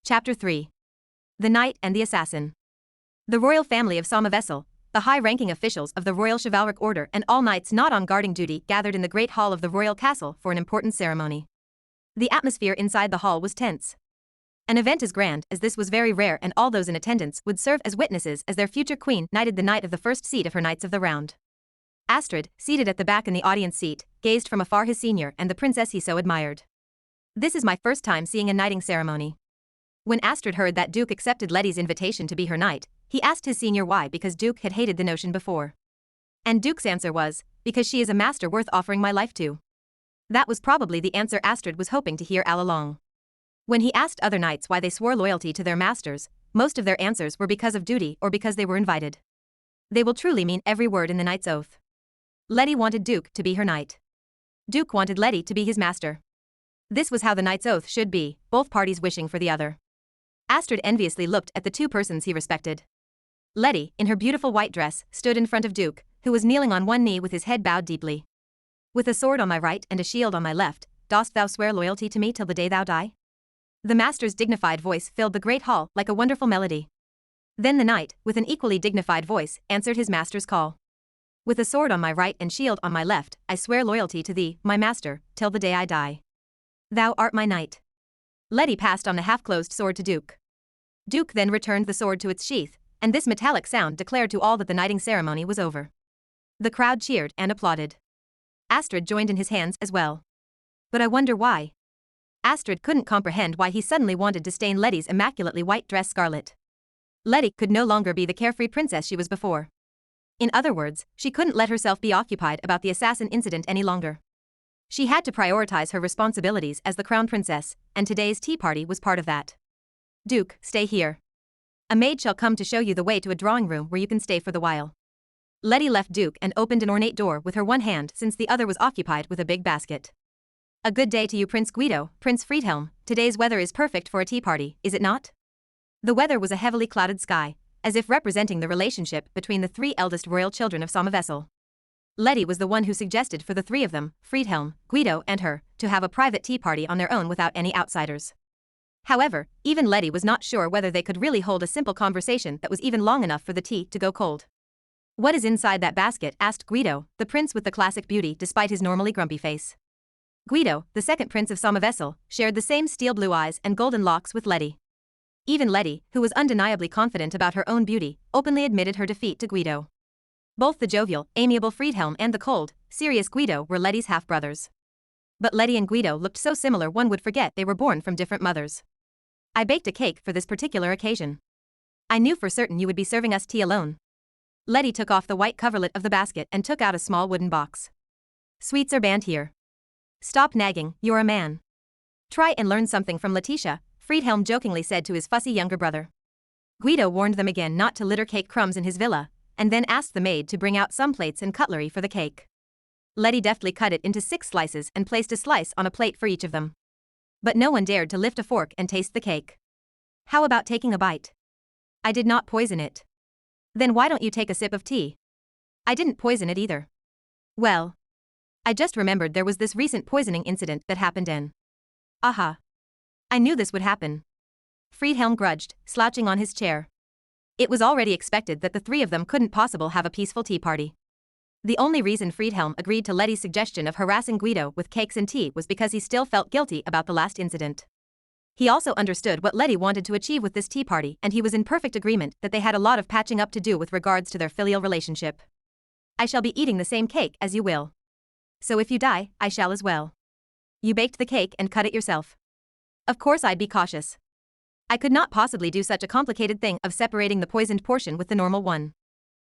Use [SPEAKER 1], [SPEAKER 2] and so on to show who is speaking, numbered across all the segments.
[SPEAKER 1] Chapter 3. The Knight and the Assassin. The royal family of Somavessel, the high-ranking officials of the Royal Chivalric Order and all knights not on guarding duty gathered in the great hall of the royal castle for an important ceremony. The atmosphere inside the hall was tense. An event as grand as this was very rare, and all those in attendance would serve as witnesses as their future queen knighted the knight of the first seat of her Knights of the Round. Astrid, seated at the back in the audience seat, gazed from afar his senior and the princess he so admired. "This is my first time seeing a knighting ceremony." When Astrid heard that Duke accepted Letty's invitation to be her knight, he asked his senior why, because Duke had hated the notion before. And Duke's answer was, "Because she is a master worth offering my life to." That was probably the answer Astrid was hoping to hear all along. When he asked other knights why they swore loyalty to their masters, most of their answers were because of duty or because they were invited. They will truly mean every word in the knight's oath. Letty wanted Duke to be her knight. Duke wanted Letty to be his master. This was how the knight's oath should be, both parties wishing for the other. Astrid enviously looked at the two persons he respected. Letty, in her beautiful white dress, stood in front of Duke, who was kneeling on one knee with his head bowed deeply. "With a sword on my right and a shield on my left, dost thou swear loyalty to me till the day thou die?" The master's dignified voice filled the great hall like a wonderful melody. Then the knight, with an equally dignified voice, answered his master's call. "With a sword on my right and shield on my left, I swear loyalty to thee, my master, till the day I die. Thou art my knight." Letty passed on the half-closed sword to Duke. Duke then returned the sword to its sheath, and this metallic sound declared to all that the knighting ceremony was over. The crowd cheered and applauded. Astrid joined in his hands as well. But I wonder why. Astrid couldn't comprehend why he suddenly wanted to stain Letty's immaculately white dress scarlet. Letty could no longer be the carefree princess she was before. In other words, she couldn't let herself be occupied about the assassin incident any longer. She had to prioritize her responsibilities as the crown princess, and today's tea party was part of that. "Duke, stay here. A maid shall come to show you the way to a drawing room where you can stay for the while." Letty left Duke and opened an ornate door with her one hand since the other was occupied with a big basket. "A good day to you, Prince Guido, Prince Friedhelm. Today's weather is perfect for a tea party, is it not?" The weather was a heavily clouded sky, as if representing the relationship between the three eldest royal children of Somavessel. Letty was the one who suggested for the three of them, Friedhelm, Guido and her, to have a private tea party on their own without any outsiders. However, even Letty was not sure whether they could really hold a simple conversation that was even long enough for the tea to go cold. "What is inside that basket?" asked Guido, the prince with the classic beauty despite his normally grumpy face. Guido, the second prince of Somavessel, shared the same steel blue eyes and golden locks with Letty. Even Letty, who was undeniably confident about her own beauty, openly admitted her defeat to Guido. Both the jovial, amiable Friedhelm and the cold, serious Guido were Letty's half-brothers. But Letty and Guido looked so similar one would forget they were born from different mothers. "I baked a cake for this particular occasion. I knew for certain you would be serving us tea alone." Letty took off the white coverlet of the basket and took out a small wooden box. "Sweets are banned here. Stop nagging, you're a man. Try and learn something from Letitia," Friedhelm jokingly said to his fussy younger brother. Guido warned them again not to litter cake crumbs in his villa, and then asked the maid to bring out some plates and cutlery for the cake. Letty deftly cut it into 6 slices and placed a slice on a plate for each of them. But no one dared to lift a fork and taste the cake. "How about taking a bite?" "I did not poison it." "Then why don't you take a sip of tea?" "I didn't poison it either." "Well, I just remembered there was this recent poisoning incident that happened in." "Aha. I knew this would happen." Friedhelm grudged, slouching on his chair. It was already expected that the three of them couldn't possibly have a peaceful tea party. The only reason Friedhelm agreed to Letty's suggestion of harassing Guido with cakes and tea was because he still felt guilty about the last incident. He also understood what Letty wanted to achieve with this tea party, and he was in perfect agreement that they had a lot of patching up to do with regards to their filial relationship. "I shall be eating the same cake as you will. So if you die, I shall as well. You baked the cake and cut it yourself." "Of course I'd be cautious. I could not possibly do such a complicated thing of separating the poisoned portion with the normal one.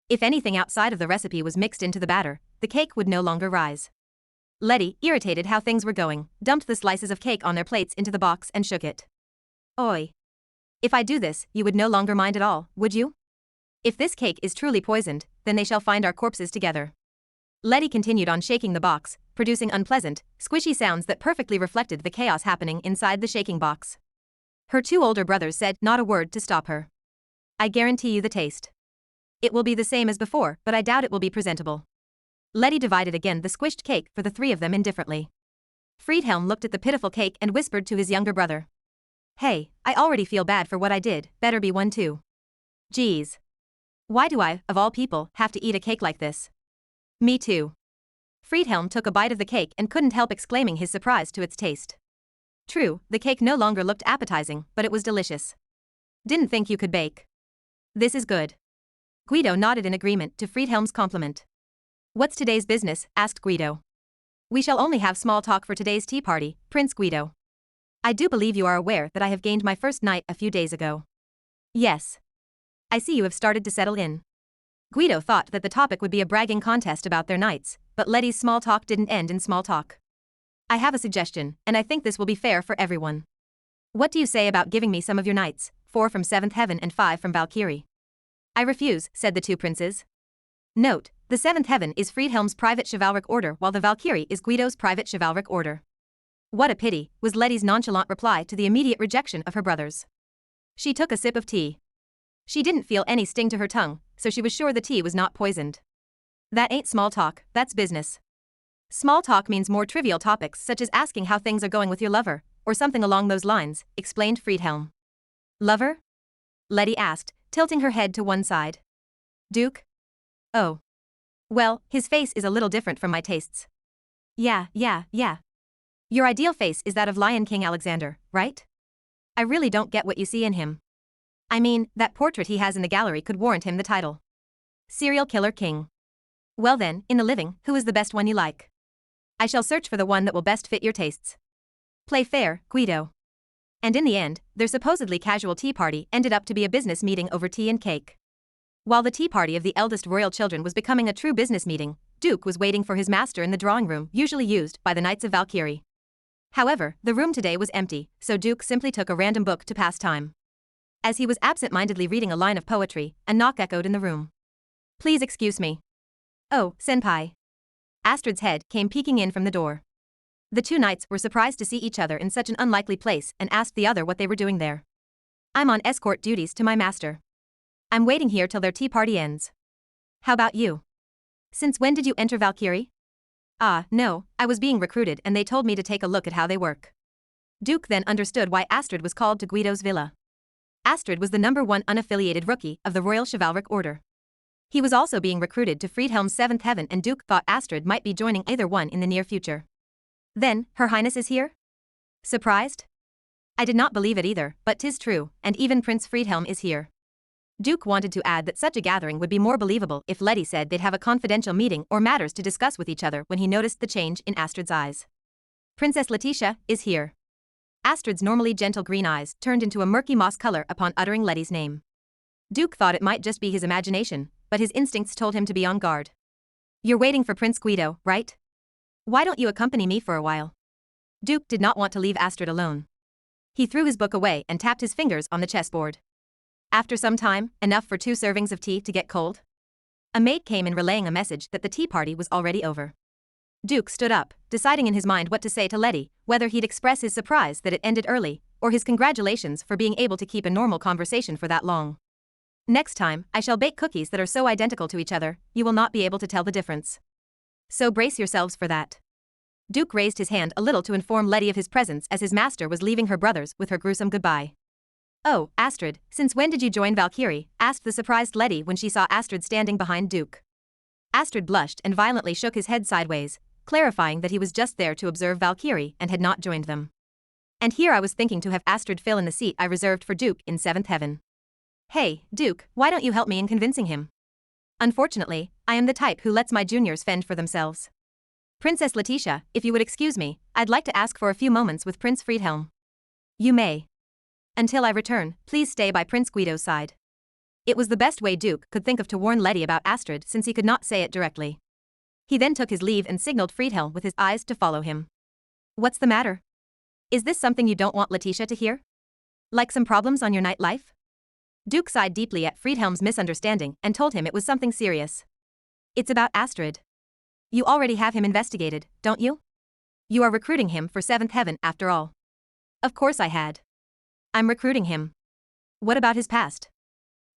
[SPEAKER 1] If anything outside of the recipe was mixed into the batter, the cake would no longer rise." Letty, irritated how things were going, dumped the slices of cake on their plates into the box and shook it. "Oi. If I do this, you would no longer mind at all, would you? If this cake is truly poisoned, then they shall find our corpses together." Letty continued on shaking the box, producing unpleasant, squishy sounds that perfectly reflected the chaos happening inside the shaking box. Her 2 older brothers said not a word to stop her. "I guarantee you the taste. It will be the same as before, but I doubt it will be presentable." Letty divided again the squished cake for the 3 of them indifferently. Friedhelm looked at the pitiful cake and whispered to his younger brother. Hey, I already feel bad for what I did, better be one too. Geez. Why do I, of all people, have to eat a cake like this? Me too. Friedhelm took a bite of the cake and couldn't help exclaiming his surprise to its taste. True, the cake no longer looked appetizing, but it was delicious. Didn't think you could bake. This is good. Guido nodded in agreement to Friedhelm's compliment. What's today's business? Asked Guido. We shall only have small talk for today's tea party, Prince Guido. I do believe you are aware that I have gained my first knight a few days ago. Yes. I see you have started to settle in. Guido thought that the topic would be a bragging contest about their knights, but Letty's small talk didn't end in small talk. I have a suggestion, and I think this will be fair for everyone. What do you say about giving me some of your knights, 4 from 7th heaven and 5 from Valkyrie? I refuse, said the two princes. Note, the 7th heaven is Friedhelm's private chivalric order while the Valkyrie is Guido's private chivalric order. What a pity, was Letty's nonchalant reply to the immediate rejection of her brothers. She took a sip of tea. She didn't feel any sting to her tongue, so she was sure the tea was not poisoned. That ain't small talk, that's business. Small talk means more trivial topics such as asking how things are going with your lover, or something along those lines, explained Friedhelm. Lover? Letty asked, tilting her head to one side. Duke? Oh. Well, his face is a little different from my tastes. Yeah. Your ideal face is that of Lion King Alexander, right? I really don't get what you see in him. I mean, that portrait he has in the gallery could warrant him the title. Serial Killer King. Well then, in the living, who is the best one you like? I shall search for the one that will best fit your tastes. Play fair, Guido. And in the end, their supposedly casual tea party ended up to be a business meeting over tea and cake. While the tea party of the eldest royal children was becoming a true business meeting, Duke was waiting for his master in the drawing room usually used by the Knights of Valkyrie. However, the room today was empty, so Duke simply took a random book to pass time. As he was absent-mindedly reading a line of poetry, a knock echoed in the room. Please excuse me. Oh, senpai. Astrid's head came peeking in from the door. The two knights were surprised to see each other in such an unlikely place and asked the other what they were doing there. I'm on escort duties to my master. I'm waiting here till their tea party ends. How about you? Since when did you enter Valkyrie? No, I was being recruited and they told me to take a look at how they work. Duke then understood why Astrid was called to Guido's villa. Astrid was the #1 unaffiliated rookie of the Royal Chivalric Order. He was also being recruited to Friedhelm's 7th heaven and Duke thought Astrid might be joining either one in the near future. Then, Her Highness is here? Surprised? I did not believe it either, but 'tis true, and even Prince Friedhelm is here. Duke wanted to add that such a gathering would be more believable if Letty said they'd have a confidential meeting or matters to discuss with each other when he noticed the change in Astrid's eyes. Princess Letitia is here. Astrid's normally gentle green eyes turned into a murky moss color upon uttering Letty's name. Duke thought it might just be his imagination, but his instincts told him to be on guard. You're waiting for Prince Guido, right? Why don't you accompany me for a while? Duke did not want to leave Astrid alone. He threw his book away and tapped his fingers on the chessboard. After some time, enough for 2 servings of tea to get cold? A maid came in relaying a message that the tea party was already over. Duke stood up, deciding in his mind what to say to Letty, whether he'd express his surprise that it ended early, or his congratulations for being able to keep a normal conversation for that long. Next time, I shall bake cookies that are so identical to each other, you will not be able to tell the difference. So brace yourselves for that. Duke raised his hand a little to inform Letty of his presence as his master was leaving her brothers with her gruesome goodbye. Oh, Astrid, since when did you join Valkyrie? Asked the surprised Letty when she saw Astrid standing behind Duke. Astrid blushed and violently shook his head sideways, clarifying that he was just there to observe Valkyrie and had not joined them. And here I was thinking to have Astrid fill in the seat I reserved for Duke in 7th heaven. Hey, Duke, why don't you help me in convincing him? Unfortunately, I am the type who lets my juniors fend for themselves. Princess Letitia, if you would excuse me, I'd like to ask for a few moments with Prince Friedhelm. You may. Until I return, please stay by Prince Guido's side. It was the best way Duke could think of to warn Letty about Astrid since he could not say it directly. He then took his leave and signaled Friedhelm with his eyes to follow him. What's the matter? Is this something you don't want Letitia to hear? Like some problems on your night life? Duke sighed deeply at Friedhelm's misunderstanding and told him it was something serious. It's about Astrid. You already have him investigated, don't you? You are recruiting him for 7th heaven after all. Of course I had. I'm recruiting him. What about his past?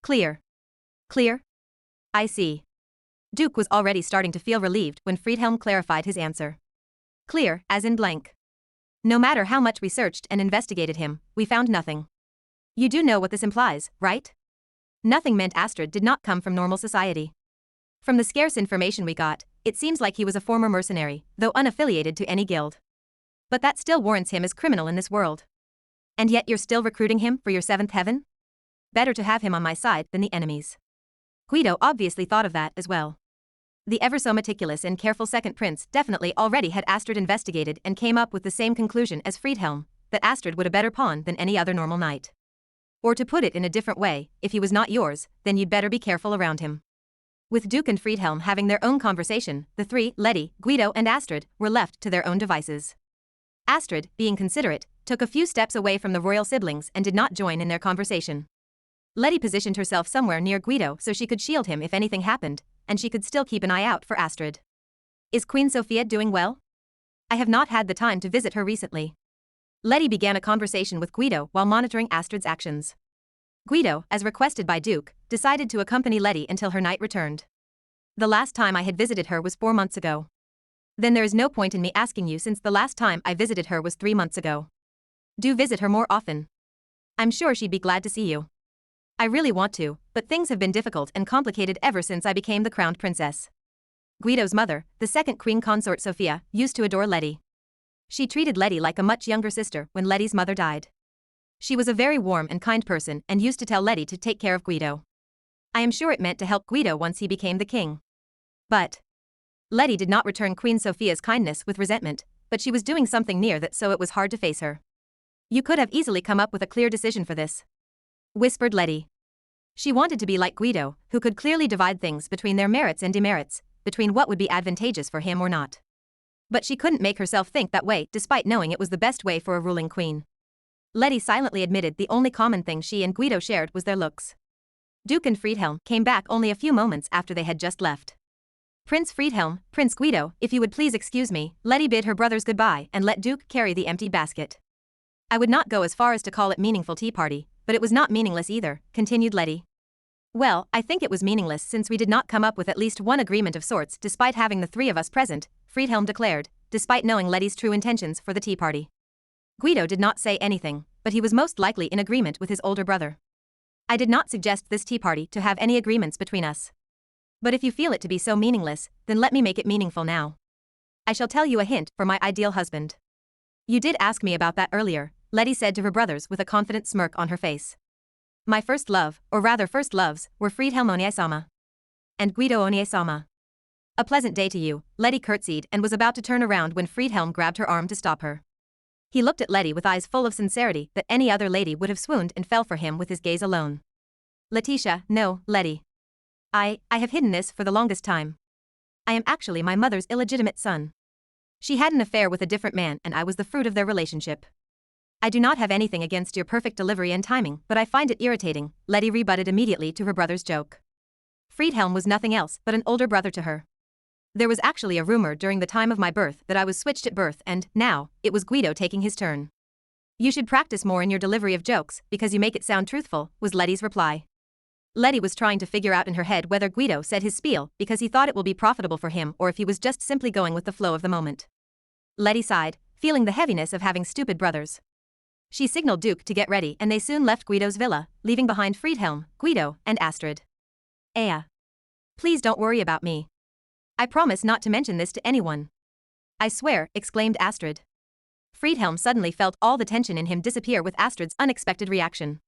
[SPEAKER 1] Clear. Clear? I see. Duke was already starting to feel relieved when Friedhelm clarified his answer. Clear, as in blank. No matter how much we searched and investigated him, we found nothing. You do know what this implies, right? Nothing meant Astrid did not come from normal society. From the scarce information we got, it seems like he was a former mercenary, though unaffiliated to any guild. But that still warrants him as criminal in this world. And yet you're still recruiting him for your seventh heaven? Better to have him on my side than the enemy's. Guido obviously thought of that as well. The ever so meticulous and careful second prince definitely already had Astrid investigated and came up with the same conclusion as Friedhelm, that Astrid would a better pawn than any other normal knight. Or to put it in a different way, if he was not yours, then you'd better be careful around him. With Duke and Friedhelm having their own conversation, the three, Letty, Guido and Astrid, were left to their own devices. Astrid, being considerate, took a few steps away from the royal siblings and did not join in their conversation. Letty positioned herself somewhere near Guido so she could shield him if anything happened, and she could still keep an eye out for Astrid. Is Queen Sophia doing well? I have not had the time to visit her recently. Letty began a conversation with Guido while monitoring Astrid's actions. Guido, as requested by Duke, decided to accompany Letty until her knight returned. The last time I had visited her was 4 months ago. Then there is no point in me asking you since the last time I visited her was 3 months ago. Do visit her more often. I'm sure she'd be glad to see you. I really want to, but things have been difficult and complicated ever since I became the crowned princess. Guido's mother, the second queen consort Sophia, used to adore Letty. She treated Letty like a much younger sister when Letty's mother died. She was a very warm and kind person and used to tell Letty to take care of Guido. I am sure it meant to help Guido once he became the king. But Letty did not return Queen Sophia's kindness with resentment, but she was doing something near that, so it was hard to face her. You could have easily come up with a clear decision for this, whispered Letty. She wanted to be like Guido, who could clearly divide things between their merits and demerits, between what would be advantageous for him or not. But she couldn't make herself think that way despite knowing it was the best way for a ruling queen. Letty silently admitted the only common thing she and Guido shared was their looks. Duke and Friedhelm came back only a few moments after they had just left. Prince Friedhelm, Prince Guido, if you would please excuse me, Letty bid her brothers goodbye and let Duke carry the empty basket. I would not go as far as to call it meaningful tea party, but it was not meaningless either, continued Letty. Well, I think it was meaningless since we did not come up with at least one agreement of sorts despite having the three of us present, Friedhelm declared, despite knowing Letty's true intentions for the tea party. Guido did not say anything, but he was most likely in agreement with his older brother. I did not suggest this tea party to have any agreements between us. But if you feel it to be so meaningless, then let me make it meaningful now. I shall tell you a hint for my ideal husband. You did ask me about that earlier, Letty said to her brothers with a confident smirk on her face. My first love, or rather first loves, were Friedhelm Onie-sama and Guido Onie-sama. A pleasant day to you, Letty curtsied and was about to turn around when Friedhelm grabbed her arm to stop her. He looked at Letty with eyes full of sincerity that any other lady would have swooned and fell for him with his gaze alone. Letitia, no, Letty. I have hidden this for the longest time. I am actually my mother's illegitimate son. She had an affair with a different man and I was the fruit of their relationship. I do not have anything against your perfect delivery and timing, but I find it irritating, Letty rebutted immediately to her brother's joke. Friedhelm was nothing else but an older brother to her. There was actually a rumor during the time of my birth that I was switched at birth and, now, it was Guido taking his turn. You should practice more in your delivery of jokes because you make it sound truthful, was Letty's reply. Letty was trying to figure out in her head whether Guido said his spiel because he thought it will be profitable for him or if he was just simply going with the flow of the moment. Letty sighed, feeling the heaviness of having stupid brothers. She signaled Duke to get ready and they soon left Guido's villa, leaving behind Friedhelm, Guido, and Astrid. Aya. Please don't worry about me. I promise not to mention this to anyone. I swear, exclaimed Astrid. Friedhelm suddenly felt all the tension in him disappear with Astrid's unexpected reaction.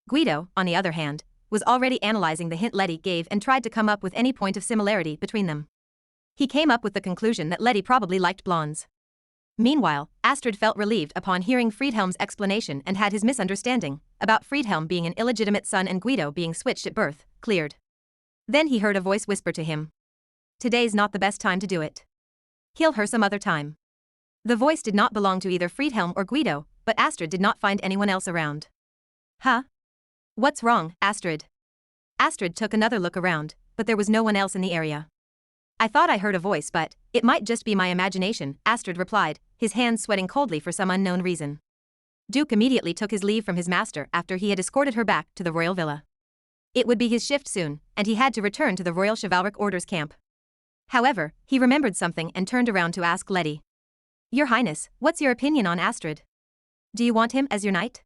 [SPEAKER 1] Guido, on the other hand, was already analyzing the hint Letty gave and tried to come up with any point of similarity between them. He came up with the conclusion that Letty probably liked blondes. Meanwhile, Astrid felt relieved upon hearing Friedhelm's explanation and had his misunderstanding, about Friedhelm being an illegitimate son and Guido being switched at birth, cleared. Then he heard a voice whisper to him. Today's not the best time to do it. Kill her some other time. The voice did not belong to either Friedhelm or Guido, but Astrid did not find anyone else around. Huh? What's wrong, Astrid? Astrid took another look around, but there was no one else in the area. I thought I heard a voice but, it might just be my imagination, Astrid replied, his hands sweating coldly for some unknown reason. Duke immediately took his leave from his master after he had escorted her back to the royal villa. It would be his shift soon, and he had to return to the Royal Chivalric Order's camp. However, he remembered something and turned around to ask Letty. Your Highness, what's your opinion on Astrid? Do you want him as your knight?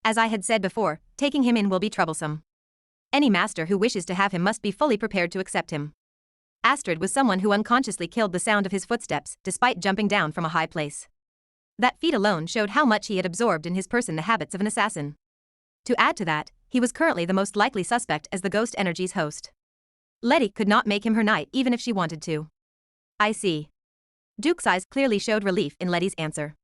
[SPEAKER 1] As I had said before, taking him in will be troublesome. Any master who wishes to have him must be fully prepared to accept him. Astrid was someone who unconsciously killed the sound of his footsteps, despite jumping down from a high place. That feat alone showed how much he had absorbed in his person the habits of an assassin. To add to that, he was currently the most likely suspect as the Ghost Energy's host. Letty could not make him her knight even if she wanted to. I see. Duke's eyes clearly showed relief in Letty's answer.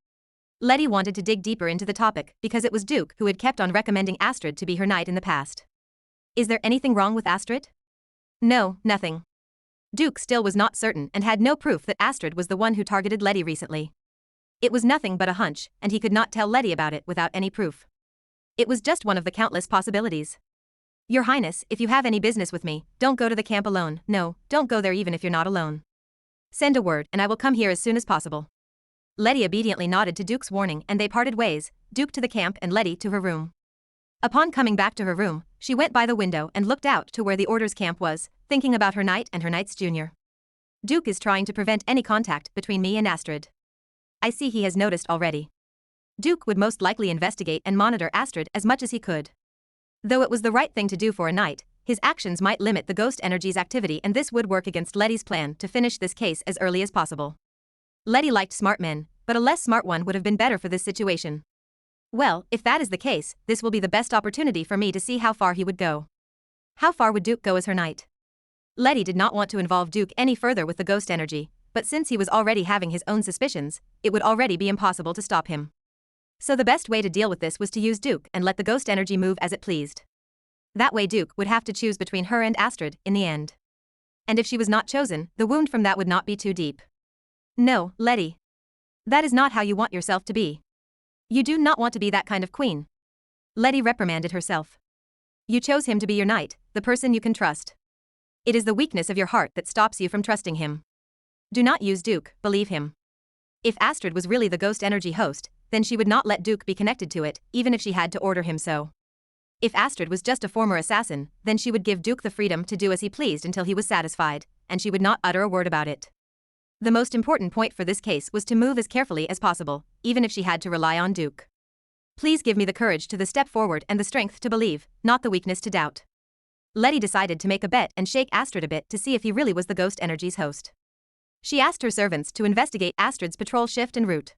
[SPEAKER 1] Letty wanted to dig deeper into the topic because it was Duke who had kept on recommending Astrid to be her knight in the past. Is there anything wrong with Astrid? No, nothing. Duke still was not certain and had no proof that Astrid was the one who targeted Letty recently. It was nothing but a hunch, and he could not tell Letty about it without any proof. It was just one of the countless possibilities. Your Highness, if you have any business with me, don't go to the camp alone. No, don't go there even if you're not alone. Send a word and I will come here as soon as possible. Letty obediently nodded to Duke's warning and they parted ways, Duke to the camp and Letty to her room. Upon coming back to her room, she went by the window and looked out to where the Order's camp was, thinking about her knight and her knight's junior. Duke is trying to prevent any contact between me and Astrid. I see he has noticed already. Duke would most likely investigate and monitor Astrid as much as he could. Though it was the right thing to do for a knight, his actions might limit the Ghost Energy's activity and this would work against Letty's plan to finish this case as early as possible. Letty liked smart men, but a less smart one would have been better for this situation. Well, if that is the case, this will be the best opportunity for me to see how far he would go. How far would Duke go as her knight? Letty did not want to involve Duke any further with the Ghost Energy, but since he was already having his own suspicions, it would already be impossible to stop him. So the best way to deal with this was to use Duke and let the Ghost Energy move as it pleased. That way Duke would have to choose between her and Astrid in the end. And if she was not chosen, the wound from that would not be too deep. No, Letty. That is not how you want yourself to be. You do not want to be that kind of queen. Letty reprimanded herself. You chose him to be your knight, the person you can trust. It is the weakness of your heart that stops you from trusting him. Do not use Duke, believe him. If Astrid was really the Ghost Energy host, then she would not let Duke be connected to it, even if she had to order him so. If Astrid was just a former assassin, then she would give Duke the freedom to do as he pleased until he was satisfied, and she would not utter a word about it. The most important point for this case was to move as carefully as possible, even if she had to rely on Duke. Please give me the courage to step forward and the strength to believe, not the weakness to doubt. Letty decided to make a bet and shake Astrid a bit to see if he really was the Ghost Energy's host. She asked her servants to investigate Astrid's patrol shift and route.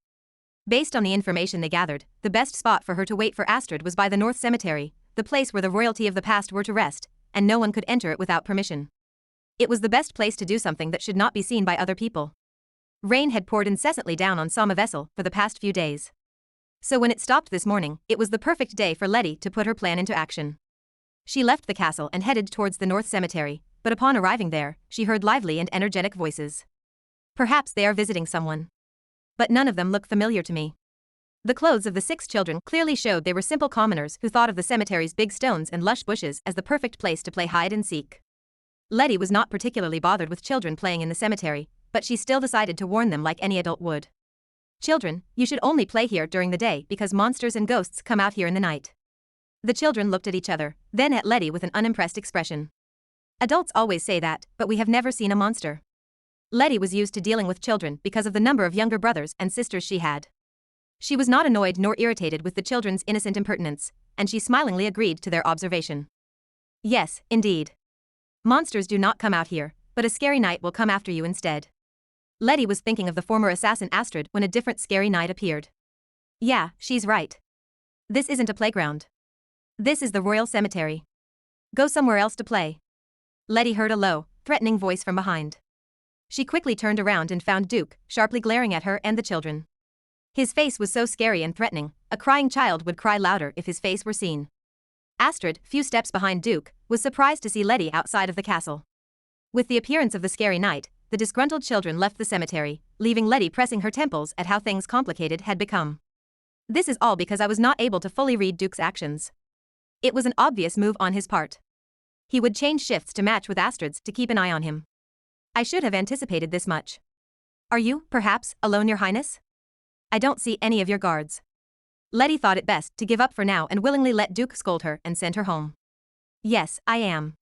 [SPEAKER 1] Based on the information they gathered, the best spot for her to wait for Astrid was by the North Cemetery, the place where the royalty of the past were to rest, and no one could enter it without permission. It was the best place to do something that should not be seen by other people. Rain had poured incessantly down on Sama Vessel for the past few days. So when it stopped this morning, it was the perfect day for Letty to put her plan into action. She left the castle and headed towards the North Cemetery, but upon arriving there, she heard lively and energetic voices. Perhaps they are visiting someone. But none of them look familiar to me. The clothes of the 6 children clearly showed they were simple commoners who thought of the cemetery's big stones and lush bushes as the perfect place to play hide and seek. Letty was not particularly bothered with children playing in the cemetery, but she still decided to warn them like any adult would. Children, you should only play here during the day because monsters and ghosts come out here in the night. The children looked at each other, then at Letty with an unimpressed expression. Adults always say that, but we have never seen a monster. Letty was used to dealing with children because of the number of younger brothers and sisters she had. She was not annoyed nor irritated with the children's innocent impertinence, and she smilingly agreed to their observation. Yes, indeed. Monsters do not come out here, but a scary knight will come after you instead. Letty was thinking of the former assassin Astrid when a different scary knight appeared. Yeah, she's right. This isn't a playground. This is the royal cemetery. Go somewhere else to play. Letty heard a low, threatening voice from behind. She quickly turned around and found Duke, sharply glaring at her and the children. His face was so scary and threatening, a crying child would cry louder if his face were seen. Astrid, few steps behind Duke, was surprised to see Letty outside of the castle. With the appearance of the scary knight, the disgruntled children left the cemetery, leaving Letty pressing her temples at how things complicated had become. This is all because I was not able to fully read Duke's actions. It was an obvious move on his part. He would change shifts to match with Astrid's to keep an eye on him. I should have anticipated this much. Are you, perhaps, alone, Your Highness? I don't see any of your guards. Letty thought it best to give up for now and willingly let Duke scold her and send her home. Yes, I am.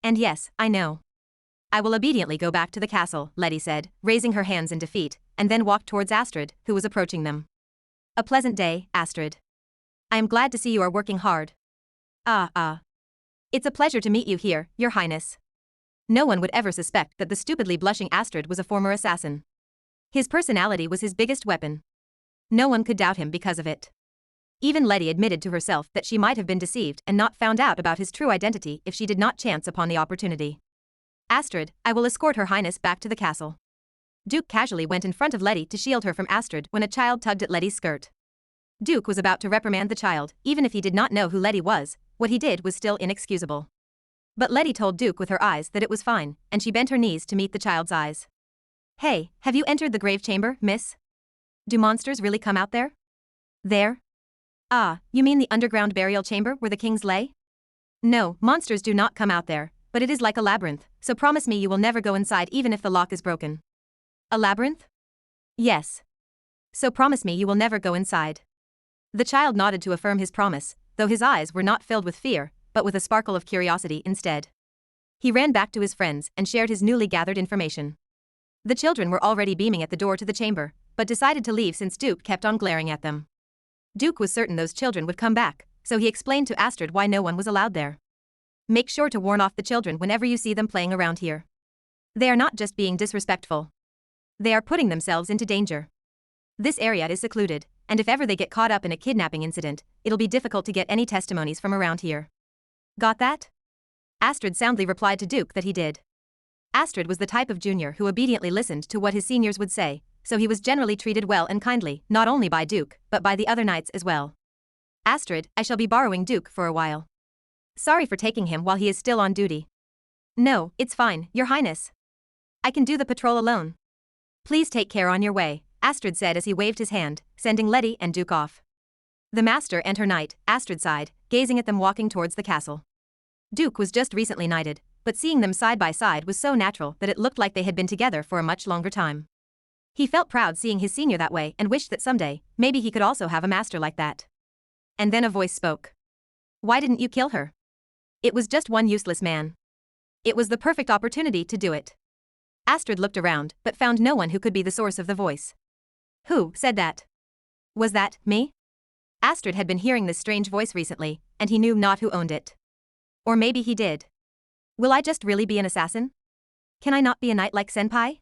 [SPEAKER 1] And yes, I know. I will obediently go back to the castle, Letty said, raising her hands in defeat, and then walked towards Astrid, who was approaching them. A pleasant day, Astrid. I am glad to see you are working hard. It's a pleasure to meet you here, Your Highness. No one would ever suspect that the stupidly blushing Astrid was a former assassin. His personality was his biggest weapon. No one could doubt him because of it. Even Letty admitted to herself that she might have been deceived and not found out about his true identity if she did not chance upon the opportunity. Astrid, I will escort Her Highness back to the castle. Duke casually went in front of Letty to shield her from Astrid when a child tugged at Letty's skirt. Duke was about to reprimand the child, even if he did not know who Letty was. What he did was still inexcusable. But Letty told Duke with her eyes that it was fine, and she bent her knees to meet the child's eyes. Hey, have you entered the grave chamber, miss? Do monsters really come out there? There? Ah, you mean the underground burial chamber where the kings lay? No, monsters do not come out there, but it is like a labyrinth, so promise me you will never go inside even if the lock is broken. A labyrinth? Yes. So promise me you will never go inside. The child nodded to affirm his promise, though his eyes were not filled with fear, but with a sparkle of curiosity instead. He ran back to his friends and shared his newly gathered information. The children were already beaming at the door to the chamber, but decided to leave since Duke kept on glaring at them. Duke was certain those children would come back, so he explained to Astrid why no one was allowed there. Make sure to warn off the children whenever you see them playing around here. They are not just being disrespectful. They are putting themselves into danger. This area is secluded, and if ever they get caught up in a kidnapping incident, it'll be difficult to get any testimonies from around here. Got that? Astrid soundly replied to Duke that he did. Astrid was the type of junior who obediently listened to what his seniors would say, so he was generally treated well and kindly, not only by Duke, but by the other knights as well. Astrid, I shall be borrowing Duke for a while. Sorry for taking him while he is still on duty. No, it's fine, Your Highness. I can do the patrol alone. Please take care on your way, Astrid said as he waved his hand, sending Letty and Duke off. The master and her knight, Astrid sighed, gazing at them walking towards the castle. Duke was just recently knighted, but seeing them side by side was so natural that it looked like they had been together for a much longer time. He felt proud seeing his senior that way and wished that someday, maybe he could also have a master like that. And then a voice spoke. Why didn't you kill her? It was just one useless man. It was the perfect opportunity to do it. Astrid looked around, but found no one who could be the source of the voice. Who said that? Was that me? Astrid had been hearing this strange voice recently, and he knew not who owned it. Or maybe he did. Will I just really be an assassin? Can I not be a knight like Senpai?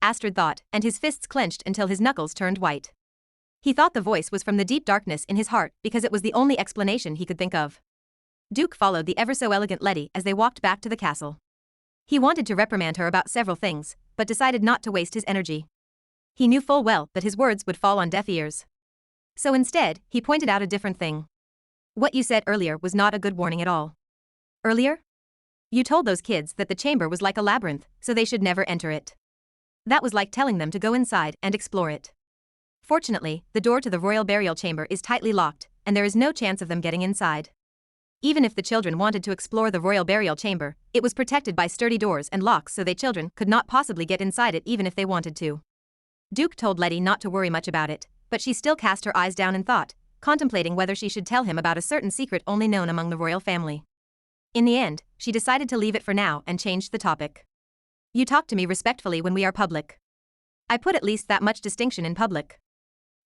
[SPEAKER 1] Astrid thought, and his fists clenched until his knuckles turned white. He thought the voice was from the deep darkness in his heart because it was the only explanation he could think of. Duke followed the ever-so-elegant Letty as they walked back to the castle. He wanted to reprimand her about several things, but decided not to waste his energy. He knew full well that his words would fall on deaf ears. So instead, he pointed out a different thing. What you said earlier was not a good warning at all. Earlier? You told those kids that the chamber was like a labyrinth, so they should never enter it. That was like telling them to go inside and explore it. Fortunately, the door to the royal burial chamber is tightly locked, and there is no chance of them getting inside. Even if the children wanted to explore the royal burial chamber, it was protected by sturdy doors and locks so they children could not possibly get inside it even if they wanted to. Duke told Letty not to worry much about it, but she still cast her eyes down in thought, contemplating whether she should tell him about a certain secret only known among the royal family. In the end, she decided to leave it for now and changed the topic. You talk to me respectfully when we are public. I put at least that much distinction in public.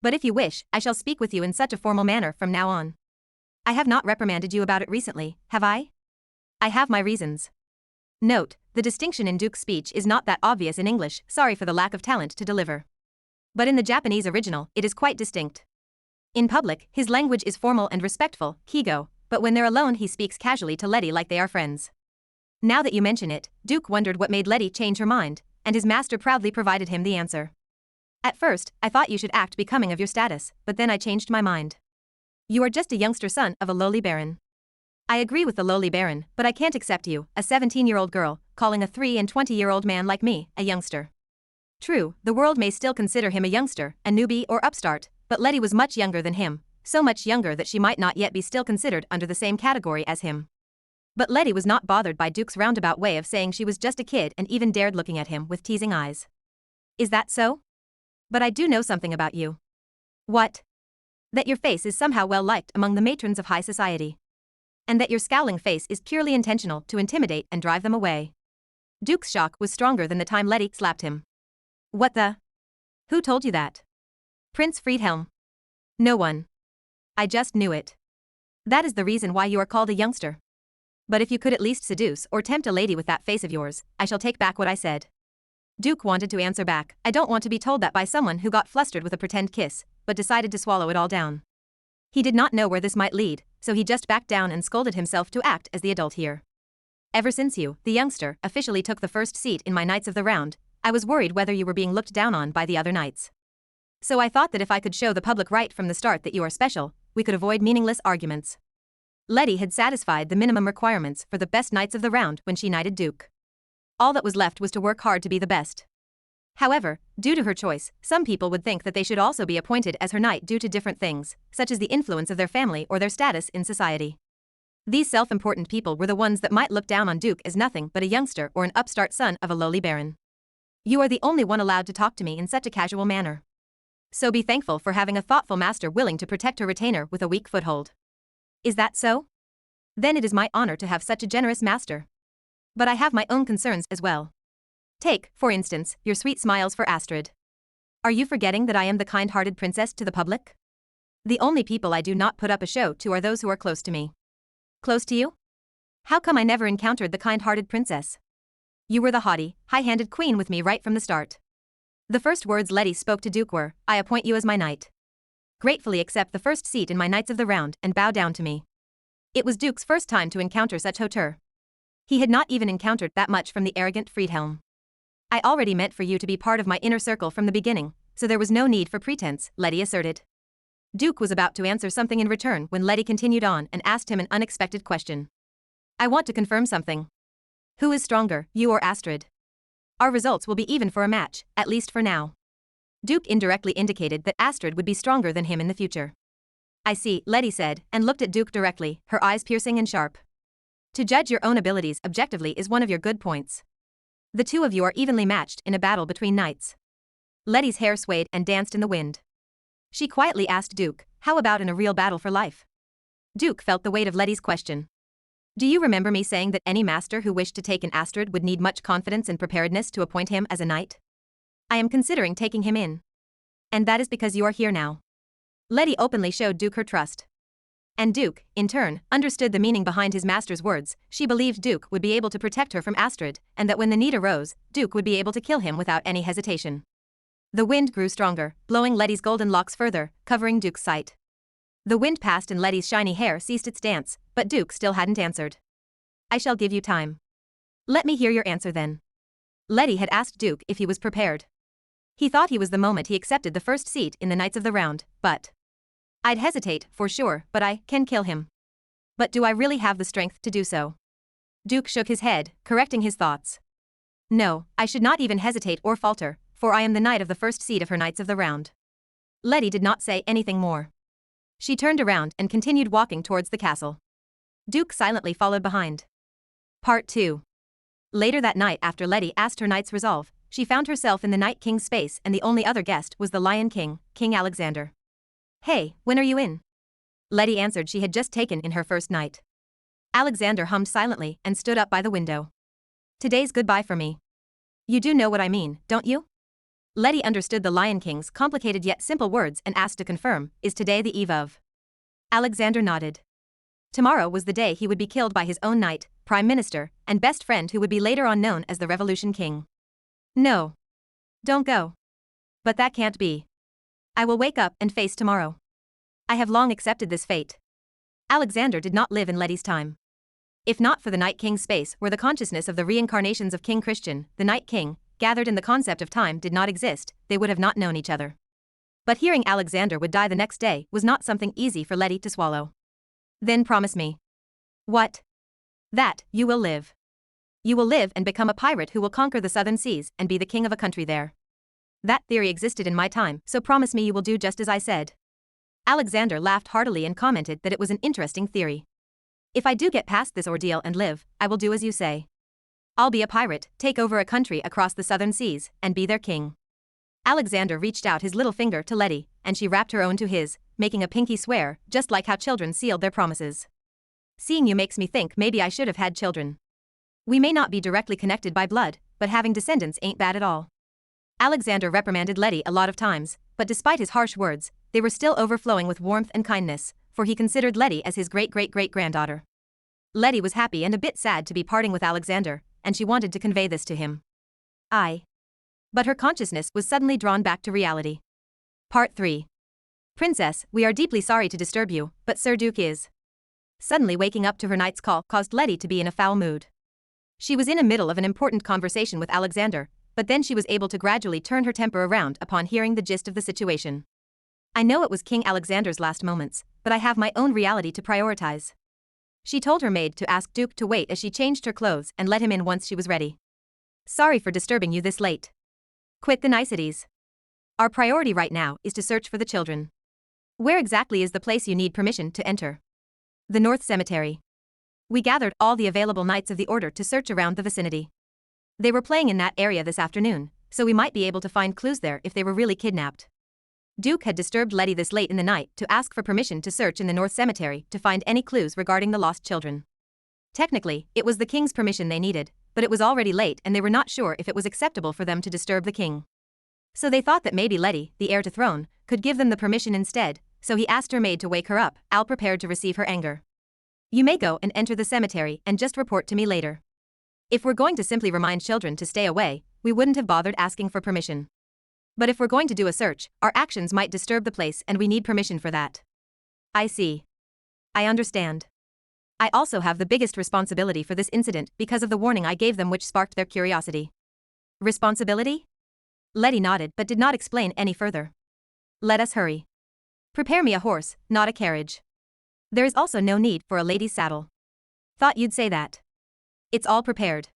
[SPEAKER 1] But if you wish, I shall speak with you in such a formal manner from now on. I have not reprimanded you about it recently, have I? I have my reasons. Note, the distinction in Duke's speech is not that obvious in English, sorry for the lack of talent to deliver. But in the Japanese original, it is quite distinct. In public, his language is formal and respectful, Kigo, but when they're alone he speaks casually to Letty like they are friends. Now that you mention it, Duke wondered what made Letty change her mind, and his master proudly provided him the answer. At first, I thought you should act becoming of your status, but then I changed my mind. You are just a youngster son of a lowly baron. I agree with the lowly baron, but I can't accept you, a 17-year-old girl, calling a 23-year-old man like me, a youngster. True, the world may still consider him a youngster, a newbie or upstart, but Letty was much younger than him, so much younger that she might not yet be still considered under the same category as him. But Letty was not bothered by Duke's roundabout way of saying she was just a kid and even dared looking at him with teasing eyes. Is that so? But I do know something about you. What? That your face is somehow well liked among the matrons of high society. And that your scowling face is purely intentional to intimidate and drive them away. Duke's shock was stronger than the time Letty slapped him. What the? Who told you that? Prince Friedhelm. No one. I just knew it. That is the reason why you are called a youngster. But if you could at least seduce or tempt a lady with that face of yours, I shall take back what I said. Duke wanted to answer back, I don't want to be told that by someone who got flustered with a pretend kiss, but decided to swallow it all down. He did not know where this might lead, so he just backed down and scolded himself to act as the adult here. Ever since you, the youngster, officially took the first seat in my Knights of the Round, I was worried whether you were being looked down on by the other knights. So I thought that if I could show the public right from the start that you are special, we could avoid meaningless arguments. Letty had satisfied the minimum requirements for the best Knights of the Round when she knighted Duke. All that was left was to work hard to be the best. However, due to her choice, some people would think that they should also be appointed as her knight due to different things, such as the influence of their family or their status in society. These self-important people were the ones that might look down on Duke as nothing but a youngster or an upstart son of a lowly baron. You are the only one allowed to talk to me in such a casual manner. So be thankful for having a thoughtful master willing to protect her retainer with a weak foothold. Is that so? Then it is my honor to have such a generous master. But I have my own concerns as well. Take, for instance, your sweet smiles for Astrid. Are you forgetting that I am the kind-hearted princess to the public? The only people I do not put up a show to are those who are close to me. Close to you? How come I never encountered the kind-hearted princess? You were the haughty, high-handed queen with me right from the start. The first words Letty spoke to Duke were, I appoint you as my knight. Gratefully accept the first seat in my Knights of the Round and bow down to me. It was Duke's first time to encounter such hauteur. He had not even encountered that much from the arrogant Friedhelm. I already meant for you to be part of my inner circle from the beginning, so there was no need for pretense, Letty asserted. Duke was about to answer something in return when Letty continued on and asked him an unexpected question. I want to confirm something. Who is stronger, you or Astrid? Our results will be even for a match, at least for now. Duke indirectly indicated that Astrid would be stronger than him in the future. I see, Letty said, and looked at Duke directly, her eyes piercing and sharp. To judge your own abilities objectively is one of your good points. The two of you are evenly matched in a battle between knights. Letty's hair swayed and danced in the wind. She quietly asked Duke, how about in a real battle for life? Duke felt the weight of Letty's question. Do you remember me saying that any master who wished to take an Astrid would need much confidence and preparedness to appoint him as a knight? I am considering taking him in. And that is because you are here now. Letty openly showed Duke her trust. And Duke, in turn, understood the meaning behind his master's words. She believed Duke would be able to protect her from Astrid, and that when the need arose, Duke would be able to kill him without any hesitation. The wind grew stronger, blowing Letty's golden locks further, covering Duke's sight. The wind passed and Letty's shiny hair ceased its dance, but Duke still hadn't answered. I shall give you time. Let me hear your answer then. Letty had asked Duke if he was prepared. He thought he was the moment he accepted the first seat in the Knights of the Round, but I'd hesitate, for sure, but I can kill him. But do I really have the strength to do so? Duke shook his head, correcting his thoughts. No, I should not even hesitate or falter, for I am the knight of the first seat of her Knights of the Round. Letty did not say anything more. She turned around and continued walking towards the castle. Duke silently followed behind. Part 2. Later that night, after Letty asked her knight's resolve, she found herself in the Night King's space and the only other guest was the Lion King, King Alexander. Hey, when are you in? Letty answered she had just taken in her first night. Alexander hummed silently and stood up by the window. Today's goodbye for me. You do know what I mean, don't you? Letty understood the Lion King's complicated yet simple words and asked to confirm, is today the eve of? Alexander nodded. Tomorrow was the day he would be killed by his own knight, prime minister, and best friend who would be later on known as the Revolution King. No. Don't go. But that can't be. I will wake up and face tomorrow. I have long accepted this fate. Alexander did not live in Letty's time. If not for the Night King's space where the consciousness of the reincarnations of King Christian, the Night King, gathered in the concept of time did not exist, they would have not known each other. But hearing Alexander would die the next day was not something easy for Letty to swallow. Then promise me. What? That you will live. You will live and become a pirate who will conquer the southern seas and be the king of a country there. That theory existed in my time, so promise me you will do just as I said. Alexander laughed heartily and commented that it was an interesting theory. If I do get past this ordeal and live, I will do as you say. I'll be a pirate, take over a country across the southern seas, and be their king. Alexander reached out his little finger to Letty, and she wrapped her own to his, making a pinky swear, just like how children sealed their promises. Seeing you makes me think maybe I should have had children. We may not be directly connected by blood, but having descendants ain't bad at all. Alexander reprimanded Letty a lot of times, but despite his harsh words, they were still overflowing with warmth and kindness, for he considered Letty as his great-great-great-granddaughter. Letty was happy and a bit sad to be parting with Alexander, and she wanted to convey this to him. But her consciousness was suddenly drawn back to reality. Part 3. Princess, we are deeply sorry to disturb you, but Sir Duke is. Suddenly waking up to her knight's call caused Letty to be in a foul mood. She was in the middle of an important conversation with Alexander, but then she was able to gradually turn her temper around upon hearing the gist of the situation. I know it was King Alexander's last moments, but I have my own reality to prioritize. She told her maid to ask Duke to wait as she changed her clothes and let him in once she was ready. Sorry for disturbing you this late. Quit the niceties. Our priority right now is to search for the children. Where exactly is the place you need permission to enter? The North Cemetery. We gathered all the available knights of the order to search around the vicinity. They were playing in that area this afternoon, so we might be able to find clues there if they were really kidnapped. Duke had disturbed Letty this late in the night to ask for permission to search in the North Cemetery to find any clues regarding the lost children. Technically, it was the king's permission they needed, but it was already late and they were not sure if it was acceptable for them to disturb the king. So they thought that maybe Letty, the heir to throne, could give them the permission instead, so he asked her maid to wake her up, all prepared to receive her anger. You may go and enter the cemetery and just report to me later. If we're going to simply remind children to stay away, we wouldn't have bothered asking for permission. But if we're going to do a search, our actions might disturb the place and we need permission for that. I see. I understand. I also have the biggest responsibility for this incident because of the warning I gave them which sparked their curiosity. Responsibility? Letty nodded but did not explain any further. Let us hurry. Prepare me a horse, not a carriage. There is also no need for a lady's saddle. Thought you'd say that. It's all prepared.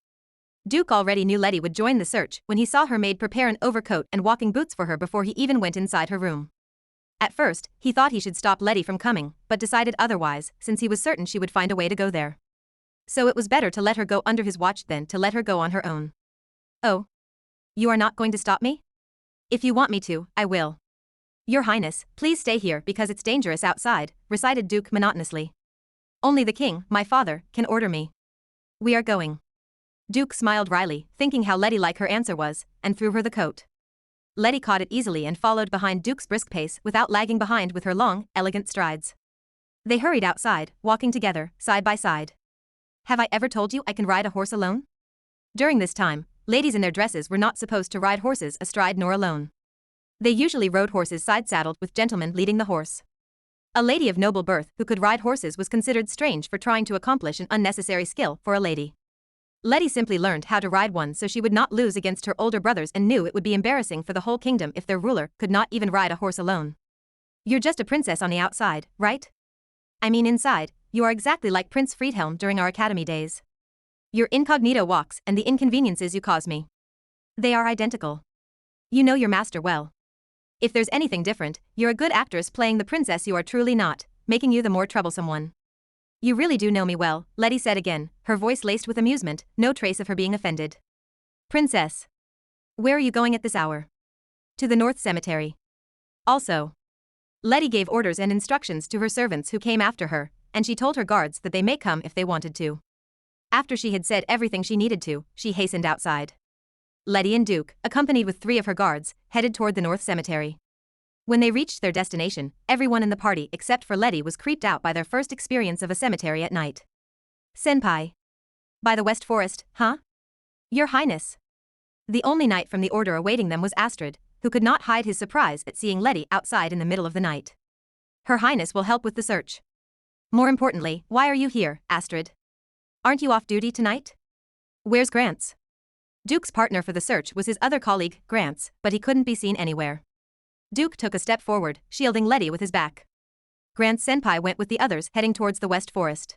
[SPEAKER 1] Duke already knew Letty would join the search when he saw her maid prepare an overcoat and walking boots for her before he even went inside her room. At first, he thought he should stop Letty from coming, but decided otherwise since he was certain she would find a way to go there. So it was better to let her go under his watch than to let her go on her own. Oh. You are not going to stop me? If you want me to, I will. Your Highness, please stay here because it's dangerous outside, recited Duke monotonously. Only the king, my father, can order me. We are going. Duke smiled wryly, thinking how Letty-like her answer was, and threw her the coat. Letty caught it easily and followed behind Duke's brisk pace without lagging behind with her long, elegant strides. They hurried outside, walking together, side by side. Have I ever told you I can ride a horse alone? During this time, ladies in their dresses were not supposed to ride horses astride nor alone. They usually rode horses side-saddled with gentlemen leading the horse. A lady of noble birth who could ride horses was considered strange for trying to accomplish an unnecessary skill for a lady. Letty simply learned how to ride one so she would not lose against her older brothers and knew it would be embarrassing for the whole kingdom if their ruler could not even ride a horse alone. You're just a princess on the outside, right? I mean inside, you are exactly like Prince Friedhelm during our academy days. Your incognito walks and the inconveniences you cause me. They are identical. You know your master well. If there's anything different, you're a good actress playing the princess you are truly not, making you the more troublesome one. You really do know me well, Letty said again, her voice laced with amusement, no trace of her being offended. Princess. Where are you going at this hour? To the North Cemetery. Also. Letty gave orders and instructions to her servants who came after her, and she told her guards that they may come if they wanted to. After she had said everything she needed to, she hastened outside. Letty and Duke, accompanied with 3 of her guards, headed toward the North Cemetery. When they reached their destination, everyone in the party except for Letty was creeped out by their first experience of a cemetery at night. Senpai. By the West Forest, huh? Your Highness. The only knight from the order awaiting them was Astrid, who could not hide his surprise at seeing Letty outside in the middle of the night. Her Highness will help with the search. More importantly, why are you here, Astrid? Aren't you off duty tonight? Where's Grants? Duke's partner for the search was his other colleague, Grants, but he couldn't be seen anywhere. Duke took a step forward, shielding Letty with his back. Grant's senpai went with the others heading towards the West Forest.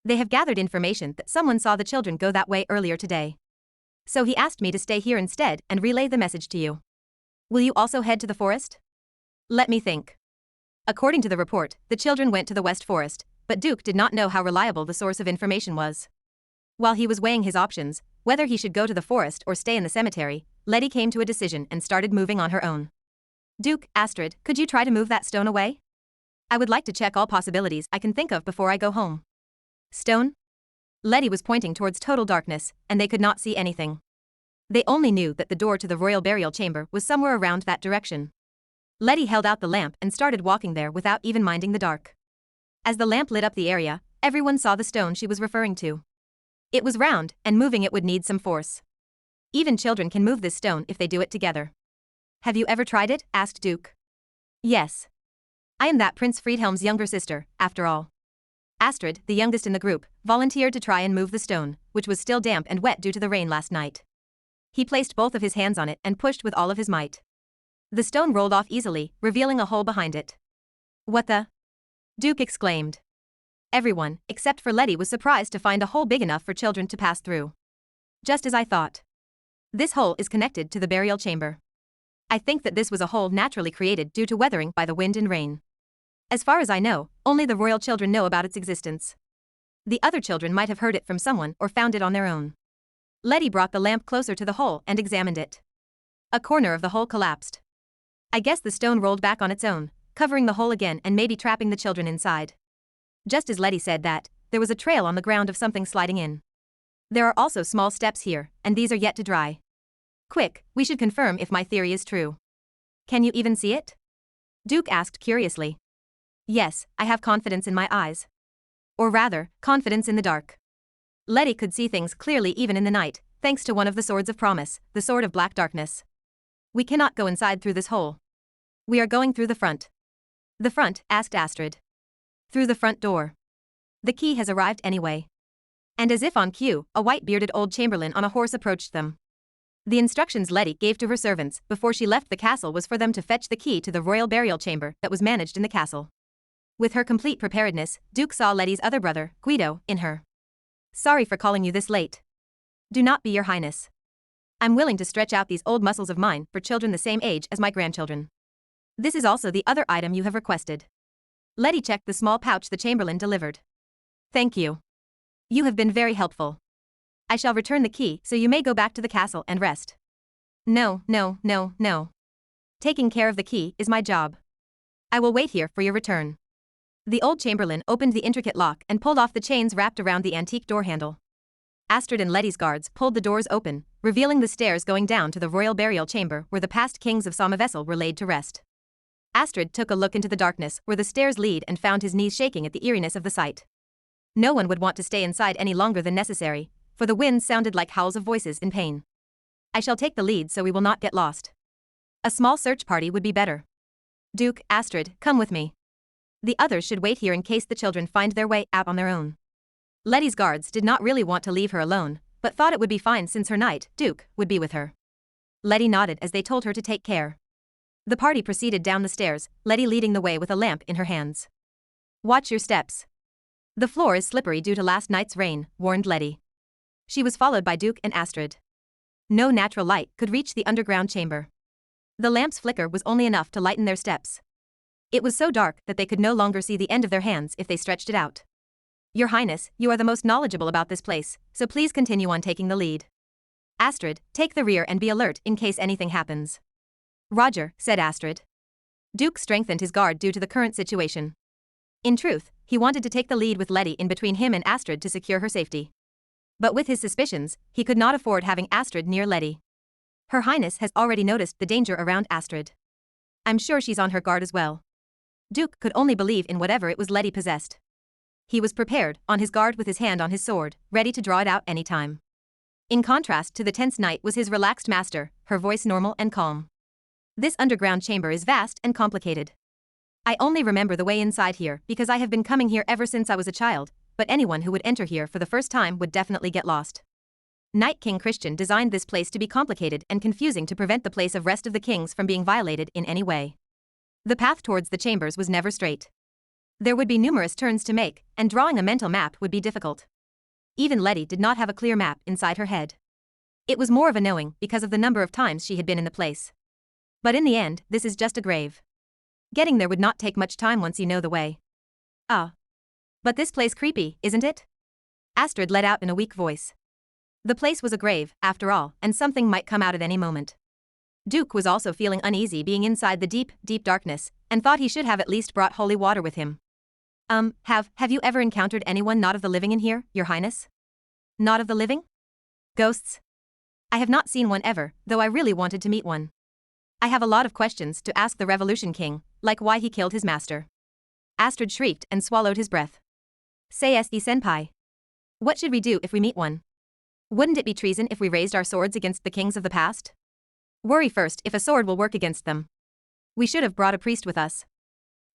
[SPEAKER 1] They have gathered information that someone saw the children go that way earlier today. So he asked me to stay here instead and relay the message to you. Will you also head to the forest? Let me think. According to the report, the children went to the West Forest, but Duke did not know how reliable the source of information was. While he was weighing his options, whether he should go to the forest or stay in the cemetery, Letty came to a decision and started moving on her own. Duke, Astrid, could you try to move that stone away? I would like to check all possibilities I can think of before I go home. Stone? Letty was pointing towards total darkness, and they could not see anything. They only knew that the door to the royal burial chamber was somewhere around that direction. Letty held out the lamp and started walking there without even minding the dark. As the lamp lit up the area, everyone saw the stone she was referring to. It was round, and moving it would need some force. Even children can move this stone if they do it together. Have you ever tried it? Asked Duke. Yes. I am that Prince Friedhelm's younger sister, after all. Astrid, the youngest in the group, volunteered to try and move the stone, which was still damp and wet due to the rain last night. He placed both of his hands on it and pushed with all of his might. The stone rolled off easily, revealing a hole behind it. What the? Duke exclaimed. Everyone, except for Letty, was surprised to find a hole big enough for children to pass through. Just as I thought. This hole is connected to the burial chamber. I think that this was a hole naturally created due to weathering by the wind and rain. As far as I know, only the royal children know about its existence. The other children might have heard it from someone or found it on their own. Letty brought the lamp closer to the hole and examined it. A corner of the hole collapsed. I guess the stone rolled back on its own, covering the hole again and maybe trapping the children inside. Just as Letty said that, there was a trail on the ground of something sliding in. There are also small steps here, and these are yet to dry. Quick, we should confirm if my theory is true. Can you even see it? Duke asked curiously. Yes, I have confidence in my eyes. Or rather, confidence in the dark. Letty could see things clearly even in the night, thanks to one of the swords of promise, the sword of black darkness. We cannot go inside through this hole. We are going through the front. The front? Asked Astrid. Through the front door. The key has arrived anyway. And as if on cue, a white-bearded old chamberlain on a horse approached them. The instructions Letty gave to her servants before she left the castle was for them to fetch the key to the royal burial chamber that was managed in the castle. With her complete preparedness, Duke saw Letty's other brother, Guido, in her. Sorry for calling you this late. Do not be, your highness. I'm willing to stretch out these old muscles of mine for children the same age as my grandchildren. This is also the other item you have requested. Letty checked the small pouch the chamberlain delivered. Thank you. You have been very helpful. I shall return the key so you may go back to the castle and rest. No. Taking care of the key is my job. I will wait here for your return. The old chamberlain opened the intricate lock and pulled off the chains wrapped around the antique door handle. Astrid and Letty's guards pulled the doors open, revealing the stairs going down to the royal burial chamber where the past kings of Somavessel were laid to rest. Astrid took a look into the darkness where the stairs lead and found his knees shaking at the eeriness of the sight. No one would want to stay inside any longer than necessary, for the wind sounded like howls of voices in pain. I shall take the lead so we will not get lost. A small search party would be better. Duke, Astrid, come with me. The others should wait here in case the children find their way out on their own. Letty's guards did not really want to leave her alone, but thought it would be fine since her knight, Duke, would be with her. Letty nodded as they told her to take care. The party proceeded down the stairs, Letty leading the way with a lamp in her hands. Watch your steps. The floor is slippery due to last night's rain, warned Letty. She was followed by Duke and Astrid. No natural light could reach the underground chamber. The lamp's flicker was only enough to lighten their steps. It was so dark that they could no longer see the end of their hands if they stretched it out. Your Highness, you are the most knowledgeable about this place, so please continue on taking the lead. Astrid, take the rear and be alert in case anything happens. Roger, said Astrid. Duke strengthened his guard due to the current situation. In truth, he wanted to take the lead with Letty in between him and Astrid to secure her safety. But with his suspicions, he could not afford having Astrid near Letty. Her Highness has already noticed the danger around Astrid. I'm sure she's on her guard as well. Duke could only believe in whatever it was Letty possessed. He was prepared, on his guard with his hand on his sword, ready to draw it out any time. In contrast to the tense knight was his relaxed master, her voice normal and calm. This underground chamber is vast and complicated. I only remember the way inside here because I have been coming here ever since I was a child, but anyone who would enter here for the first time would definitely get lost. Knight King Christian designed this place to be complicated and confusing to prevent the place of rest of the kings from being violated in any way. The path towards the chambers was never straight. There would be numerous turns to make, and drawing a mental map would be difficult. Even Letty did not have a clear map inside her head. It was more of a knowing because of the number of times she had been in the place. But in the end, this is just a grave. Getting there would not take much time once you know the way. But this place creepy, isn't it? Astrid let out in a weak voice. The place was a grave, after all, and something might come out at any moment. Duke was also feeling uneasy being inside the deep, deep darkness, and thought he should have at least brought holy water with him. Have you ever encountered anyone not of the living in here, your highness? Not of the living? Ghosts? I have not seen one ever, though I really wanted to meet one. I have a lot of questions to ask the Revolution King, like why he killed his master. Astrid shrieked and swallowed his breath. Say senpai. What should we do if we meet one? Wouldn't it be treason if we raised our swords against the kings of the past? Worry first if a sword will work against them. We should have brought a priest with us.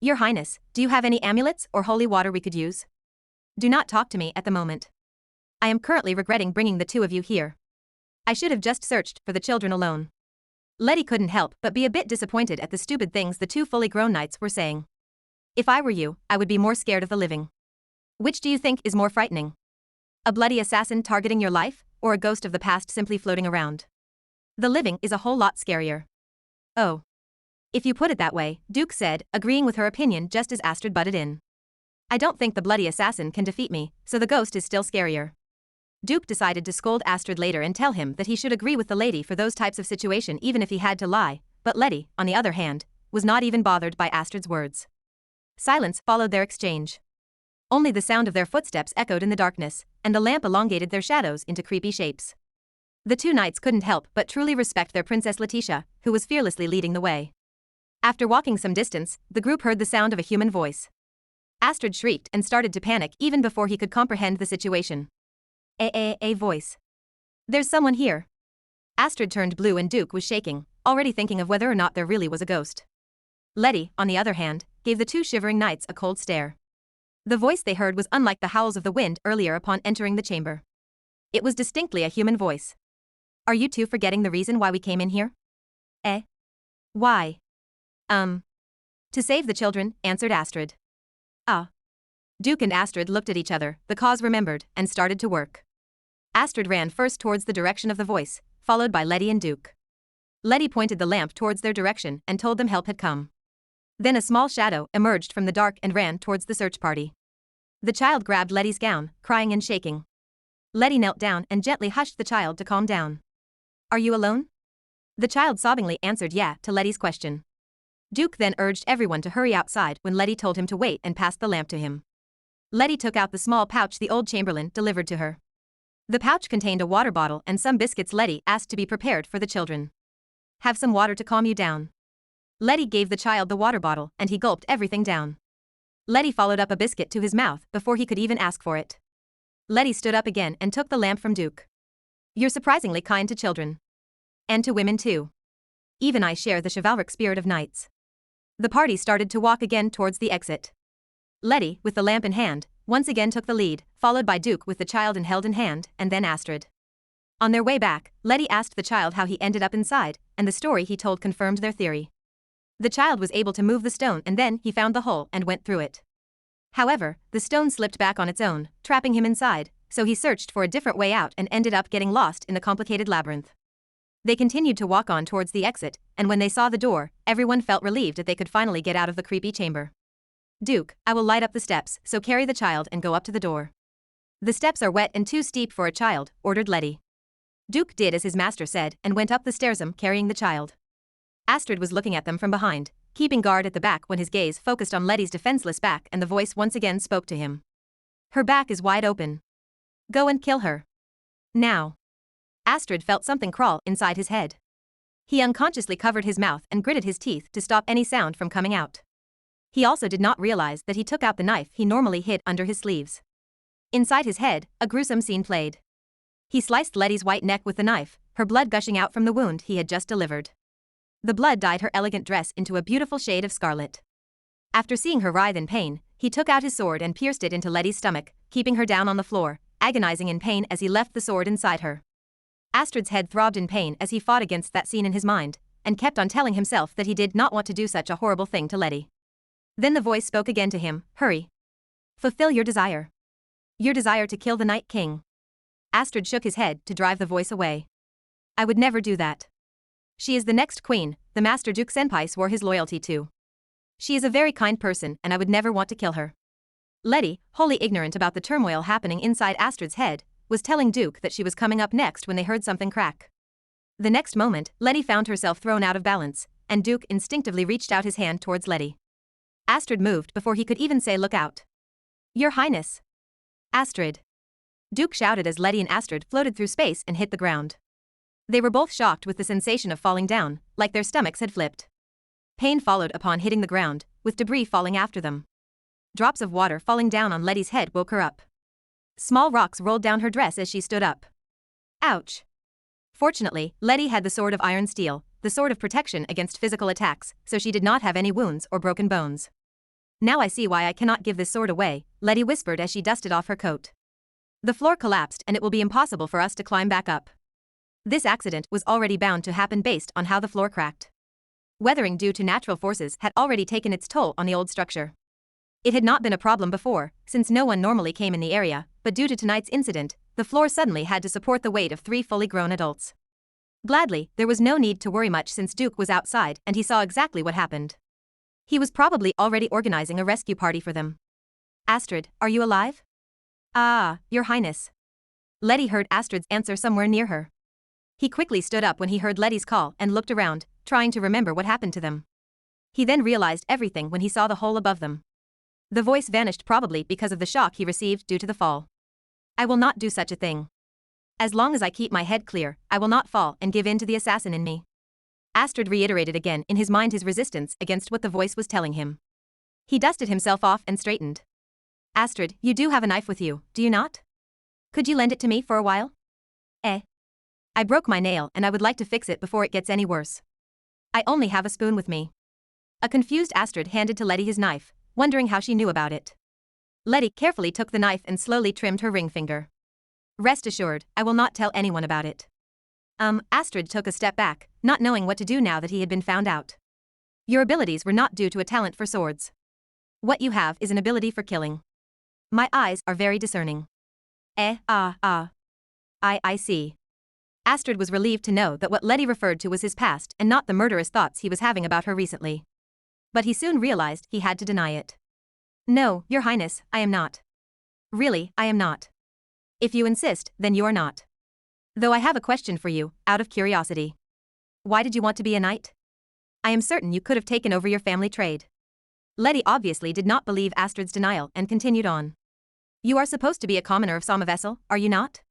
[SPEAKER 1] Your Highness, do you have any amulets or holy water we could use? Do not talk to me at the moment. I am currently regretting bringing the two of you here. I should have just searched for the children alone. Letty couldn't help but be a bit disappointed at the stupid things the two fully grown knights were saying. If I were you, I would be more scared of the living. Which do you think is more frightening? A bloody assassin targeting your life, or a ghost of the past simply floating around? The living is a whole lot scarier. Oh. If you put it that way, Duke said, agreeing with her opinion just as Astrid butted in. I don't think the bloody assassin can defeat me, so the ghost is still scarier. Duke decided to scold Astrid later and tell him that he should agree with the lady for those types of situation even if he had to lie, but Letty, on the other hand, was not even bothered by Astrid's words. Silence followed their exchange. Only the sound of their footsteps echoed in the darkness, and the lamp elongated their shadows into creepy shapes. The two knights couldn't help but truly respect their Princess Letitia, who was fearlessly leading the way. After walking some distance, the group heard the sound of a human voice. Astrid shrieked and started to panic even before he could comprehend the situation. A voice. There's someone here. Astrid turned blue and Duke was shaking, already thinking of whether or not there really was a ghost. Letty, on the other hand, gave the two shivering knights a cold stare. The voice they heard was unlike the howls of the wind earlier upon entering the chamber. It was distinctly a human voice. Are you two forgetting the reason why we came in here? Why? To save the children, answered Astrid. Ah. Duke and Astrid looked at each other, the cause remembered, and started to work. Astrid ran first towards the direction of the voice, followed by Letty and Duke. Letty pointed the lamp towards their direction and told them help had come. Then a small shadow emerged from the dark and ran towards the search party. The child grabbed Letty's gown, crying and shaking. Letty knelt down and gently hushed the child to calm down. Are you alone? The child sobbingly answered yeah to Letty's question. Duke then urged everyone to hurry outside when Letty told him to wait and passed the lamp to him. Letty took out the small pouch the old chamberlain delivered to her. The pouch contained a water bottle and some biscuits Letty asked to be prepared for the children. Have some water to calm you down. Letty gave the child the water bottle and he gulped everything down. Letty followed up a biscuit to his mouth before he could even ask for it. Letty stood up again and took the lamp from Duke. You're surprisingly kind to children. And to women too. Even I share the chivalric spirit of knights. The party started to walk again towards the exit. Letty, with the lamp in hand, once again took the lead, followed by Duke with the child held in hand, and then Astrid. On their way back, Letty asked the child how he ended up inside, and the story he told confirmed their theory. The child was able to move the stone and then he found the hole and went through it. However, the stone slipped back on its own, trapping him inside, so he searched for a different way out and ended up getting lost in the complicated labyrinth. They continued to walk on towards the exit, and when they saw the door, everyone felt relieved that they could finally get out of the creepy chamber. Duke, I will light up the steps, so carry the child and go up to the door. The steps are wet and too steep for a child, ordered Letty. Duke did as his master said and went up the stairs carrying the child. Astrid was looking at them from behind, keeping guard at the back when his gaze focused on Letty's defenseless back and the voice once again spoke to him. Her back is wide open. Go and kill her. Now. Astrid felt something crawl inside his head. He unconsciously covered his mouth and gritted his teeth to stop any sound from coming out. He also did not realize that he took out the knife he normally hid under his sleeves. Inside his head, a gruesome scene played. He sliced Letty's white neck with the knife, her blood gushing out from the wound he had just delivered. The blood dyed her elegant dress into a beautiful shade of scarlet. After seeing her writhe in pain, he took out his sword and pierced it into Letty's stomach, keeping her down on the floor, agonizing in pain as he left the sword inside her. Astrid's head throbbed in pain as he fought against that scene in his mind, and kept on telling himself that he did not want to do such a horrible thing to Letty. Then the voice spoke again to him, hurry. Fulfill your desire. Your desire to kill the Night King. Astrid shook his head to drive the voice away. I would never do that. She is the next queen, the Master Duke Senpai swore his loyalty to. She is a very kind person and I would never want to kill her. Letty, wholly ignorant about the turmoil happening inside Astrid's head, was telling Duke that she was coming up next when they heard something crack. The next moment, Letty found herself thrown out of balance, and Duke instinctively reached out his hand towards Letty. Astrid moved before he could even say look out. Your Highness. Astrid. Duke shouted as Letty and Astrid floated through space and hit the ground. They were both shocked with the sensation of falling down, like their stomachs had flipped. Pain followed upon hitting the ground, with debris falling after them. Drops of water falling down on Letty's head woke her up. Small rocks rolled down her dress as she stood up. Ouch! Fortunately, Letty had the sword of iron steel, the sword of protection against physical attacks, so she did not have any wounds or broken bones. Now I see why I cannot give this sword away, Letty whispered as she dusted off her coat. The floor collapsed and it will be impossible for us to climb back up. This accident was already bound to happen based on how the floor cracked. Weathering due to natural forces had already taken its toll on the old structure. It had not been a problem before, since no one normally came in the area, but due to tonight's incident, the floor suddenly had to support the weight of 3 fully grown adults. Gladly, there was no need to worry much since Duke was outside and he saw exactly what happened. He was probably already organizing a rescue party for them. Astrid, are you alive? Ah, Your Highness. Letty heard Astrid's answer somewhere near her. He quickly stood up when he heard Letty's call and looked around, trying to remember what happened to them. He then realized everything when he saw the hole above them. The voice vanished probably because of the shock he received due to the fall. I will not do such a thing. As long as I keep my head clear, I will not fall and give in to the assassin in me. Astrid reiterated again in his mind his resistance against what the voice was telling him. He dusted himself off and straightened. Astrid, you do have a knife with you, do you not? Could you lend it to me for a while? I broke my nail and I would like to fix it before it gets any worse. I only have a spoon with me. A confused Astrid handed to Letty his knife, wondering how she knew about it. Letty carefully took the knife and slowly trimmed her ring finger. Rest assured, I will not tell anyone about it. Astrid took a step back, not knowing what to do now that he had been found out. Your abilities were not due to a talent for swords. What you have is an ability for killing. My eyes are very discerning. I see. Astrid was relieved to know that what Letty referred to was his past and not the murderous thoughts he was having about her recently. But he soon realized he had to deny it. No, Your Highness, I am not. Really, I am not. If you insist, then you are not. Though I have a question for you, out of curiosity. Why did you want to be a knight? I am certain you could have taken over your family trade. Letty obviously did not believe Astrid's denial and continued on. You are supposed to be a commoner of Somavessel, are you not?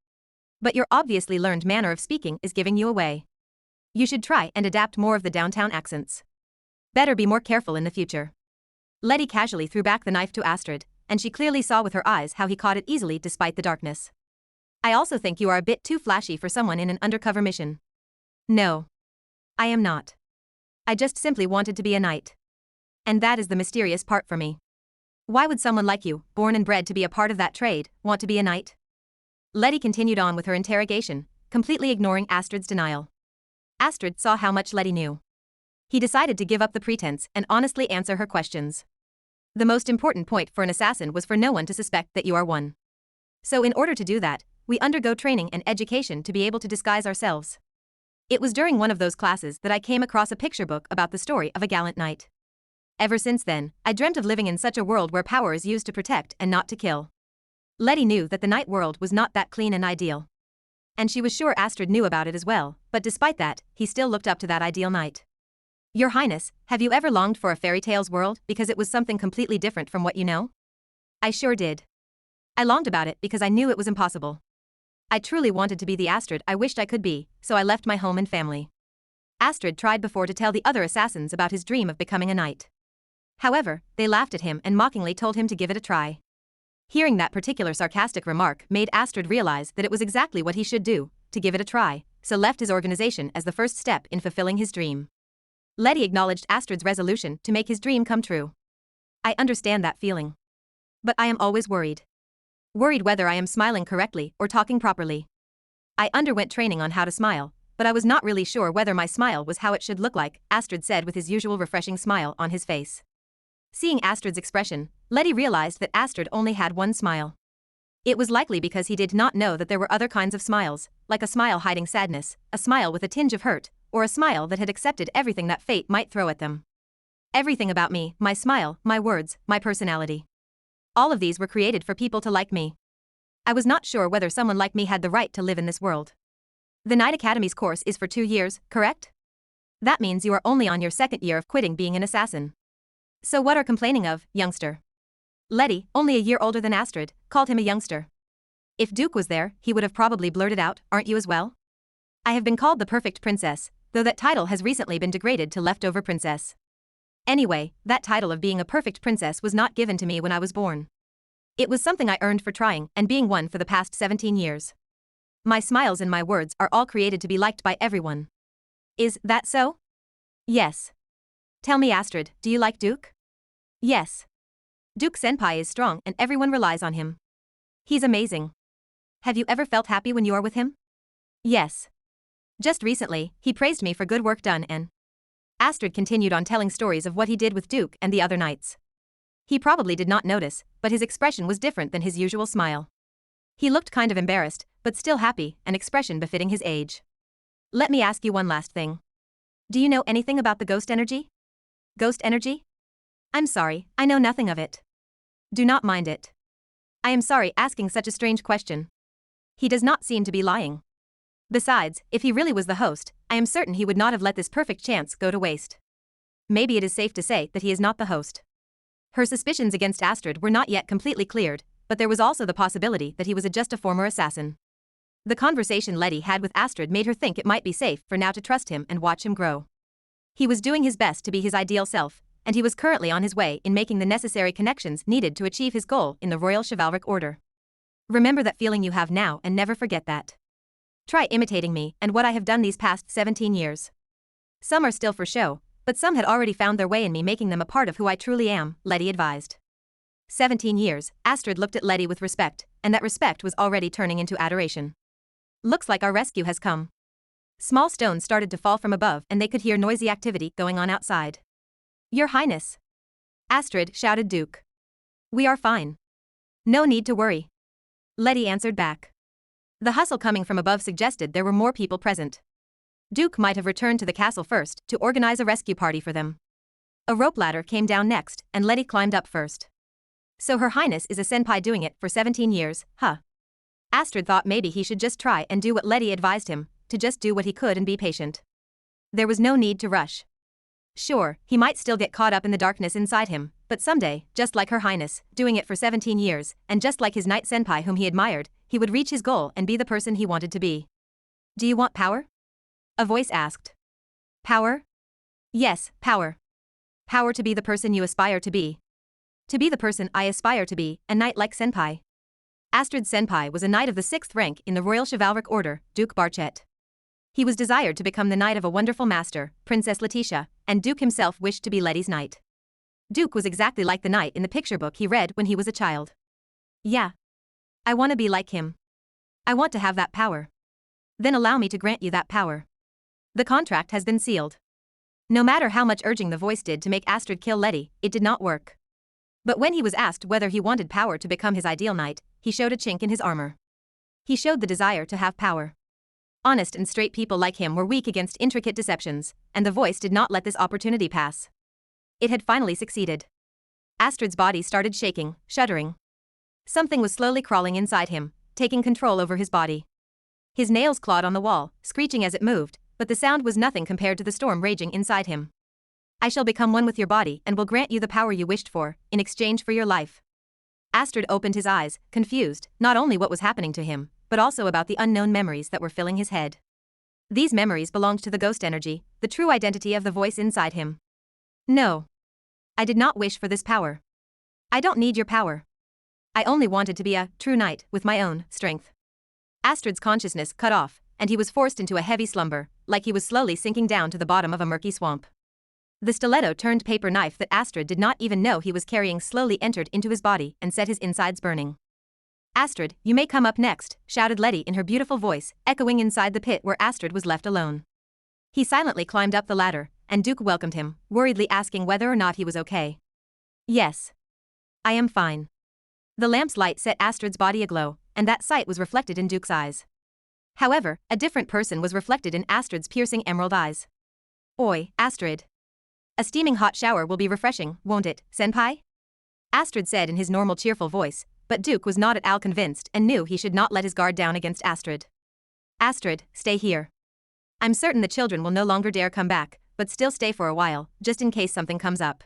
[SPEAKER 1] But your obviously learned manner of speaking is giving you away. You should try and adapt more of the downtown accents. Better be more careful in the future. Letty casually threw back the knife to Astrid, and she clearly saw with her eyes how he caught it easily despite the darkness. I also think you are a bit too flashy for someone in an undercover mission. No. I am not. I just simply wanted to be a knight. And that is the mysterious part for me. Why would someone like you, born and bred to be a part of that trade, want to be a knight? Letty continued on with her interrogation, completely ignoring Astrid's denial. Astrid saw how much Letty knew. He decided to give up the pretense and honestly answer her questions. The most important point for an assassin was for no one to suspect that you are one. So in order to do that, we undergo training and education to be able to disguise ourselves. It was during one of those classes that I came across a picture book about the story of a gallant knight. Ever since then, I dreamt of living in such a world where power is used to protect and not to kill. Letty knew that the knight world was not that clean and ideal. And she was sure Astrid knew about it as well, but despite that, he still looked up to that ideal knight. Your Highness, have you ever longed for a fairy tales world because it was something completely different from what you know? I sure did. I longed about it because I knew it was impossible. I truly wanted to be the Astrid I wished I could be, so I left my home and family. Astrid tried before to tell the other assassins about his dream of becoming a knight. However, they laughed at him and mockingly told him to give it a try. Hearing that particular sarcastic remark made Astrid realize that it was exactly what he should do, to give it a try, so left his organization as the first step in fulfilling his dream. Letty acknowledged Astrid's resolution to make his dream come true. I understand that feeling. But I am always worried. Worried whether I am smiling correctly or talking properly. I underwent training on how to smile, but I was not really sure whether my smile was how it should look like, Astrid said with his usual refreshing smile on his face. Seeing Astrid's expression, Letty realized that Astrid only had one smile. It was likely because he did not know that there were other kinds of smiles, like a smile hiding sadness, a smile with a tinge of hurt, or a smile that had accepted everything that fate might throw at them. Everything about me, my smile, my words, my personality. All of these were created for people to like me. I was not sure whether someone like me had the right to live in this world. The Knight Academy's course is for 2 years, correct? That means you are only on your 2nd year of quitting being an assassin. So what are complaining of, youngster? Letty, only a year older than Astrid, called him a youngster. If Duke was there, he would have probably blurted out, aren't you as well? I have been called the perfect princess, though that title has recently been degraded to leftover princess. Anyway, that title of being a perfect princess was not given to me when I was born. It was something I earned for trying and being one for the past 17 years. My smiles and my words are all created to be liked by everyone. Is that so? Yes. Tell me, Astrid, do you like Duke? Yes. Duke-senpai is strong and everyone relies on him. He's amazing. Have you ever felt happy when you are with him? Yes. Just recently, he praised me for good work done and… Astrid continued on telling stories of what he did with Duke and the other knights. He probably did not notice, but his expression was different than his usual smile. He looked kind of embarrassed, but still happy, an expression befitting his age. Let me ask you one last thing. Do you know anything about the ghost energy? Ghost energy? I'm sorry, I know nothing of it. Do not mind it. I am sorry asking such a strange question. He does not seem to be lying. Besides, if he really was the host, I am certain he would not have let this perfect chance go to waste. Maybe it is safe to say that he is not the host. Her suspicions against Astrid were not yet completely cleared, but there was also the possibility that he was just a former assassin. The conversation Letty had with Astrid made her think it might be safe for now to trust him and watch him grow. He was doing his best to be his ideal self, and he was currently on his way in making the necessary connections needed to achieve his goal in the Royal Chivalric Order. Remember that feeling you have now and never forget that. Try imitating me and what I have done these past 17 years. Some are still for show, but some had already found their way in me, making them a part of who I truly am, Letty advised. 17 years, Astrid looked at Letty with respect, and that respect was already turning into adoration. Looks like our rescue has come. Small stones started to fall from above and they could hear noisy activity going on outside. Your Highness! Astrid, shouted Duke. We are fine. No need to worry. Letty answered back. The hustle coming from above suggested there were more people present. Duke might have returned to the castle first to organize a rescue party for them. A rope ladder came down next, and Letty climbed up first. So Her Highness is a senpai doing it for 17 years, huh? Astrid thought maybe he should just try and do what Letty advised him, to just do what he could and be patient. There was no need to rush. Sure, he might still get caught up in the darkness inside him, but someday, just like Her Highness, doing it for 17 years, and just like his knight senpai whom he admired, he would reach his goal and be the person he wanted to be. Do you want power? A voice asked. Power? Yes, power. Power to be the person you aspire to be. To be the person I aspire to be, a knight like senpai. Astrid's senpai was a knight of the 6th rank in the Royal Chivalric Order, Duke Barchet. He was desired to become the knight of a wonderful master, Princess Letitia, and Duke himself wished to be Letty's knight. Duke was exactly like the knight in the picture book he read when he was a child. Yeah. I want to be like him. I want to have that power. Then allow me to grant you that power. The contract has been sealed. No matter how much urging the voice did to make Astrid kill Letty, it did not work. But when he was asked whether he wanted power to become his ideal knight, he showed a chink in his armor. He showed the desire to have power. Honest and straight people like him were weak against intricate deceptions, and the voice did not let this opportunity pass. It had finally succeeded. Astrid's body started shaking, shuddering. Something was slowly crawling inside him, taking control over his body. His nails clawed on the wall, screeching as it moved, but the sound was nothing compared to the storm raging inside him. I shall become one with your body and will grant you the power you wished for, in exchange for your life. Astrid opened his eyes, confused, not only what was happening to him, but also about the unknown memories that were filling his head. These memories belonged to the ghost energy, the true identity of the voice inside him. No. I did not wish for this power. I don't need your power. I only wanted to be a true knight with my own strength. Astrid's consciousness cut off, and he was forced into a heavy slumber, like he was slowly sinking down to the bottom of a murky swamp. The stiletto-turned paper knife that Astrid did not even know he was carrying slowly entered into his body and set his insides burning. Astrid, you may come up next, shouted Letty in her beautiful voice, echoing inside the pit where Astrid was left alone. He silently climbed up the ladder, and Duke welcomed him, worriedly asking whether or not he was okay. Yes. I am fine. The lamp's light set Astrid's body aglow, and that sight was reflected in Duke's eyes. However, a different person was reflected in Astrid's piercing emerald eyes. Oi, Astrid. A steaming hot shower will be refreshing, won't it, senpai? Astrid said in his normal cheerful voice, but Duke was not at all convinced and knew he should not let his guard down against Astrid. Astrid, stay here. I'm certain the children will no longer dare come back, but still stay for a while, just in case something comes up.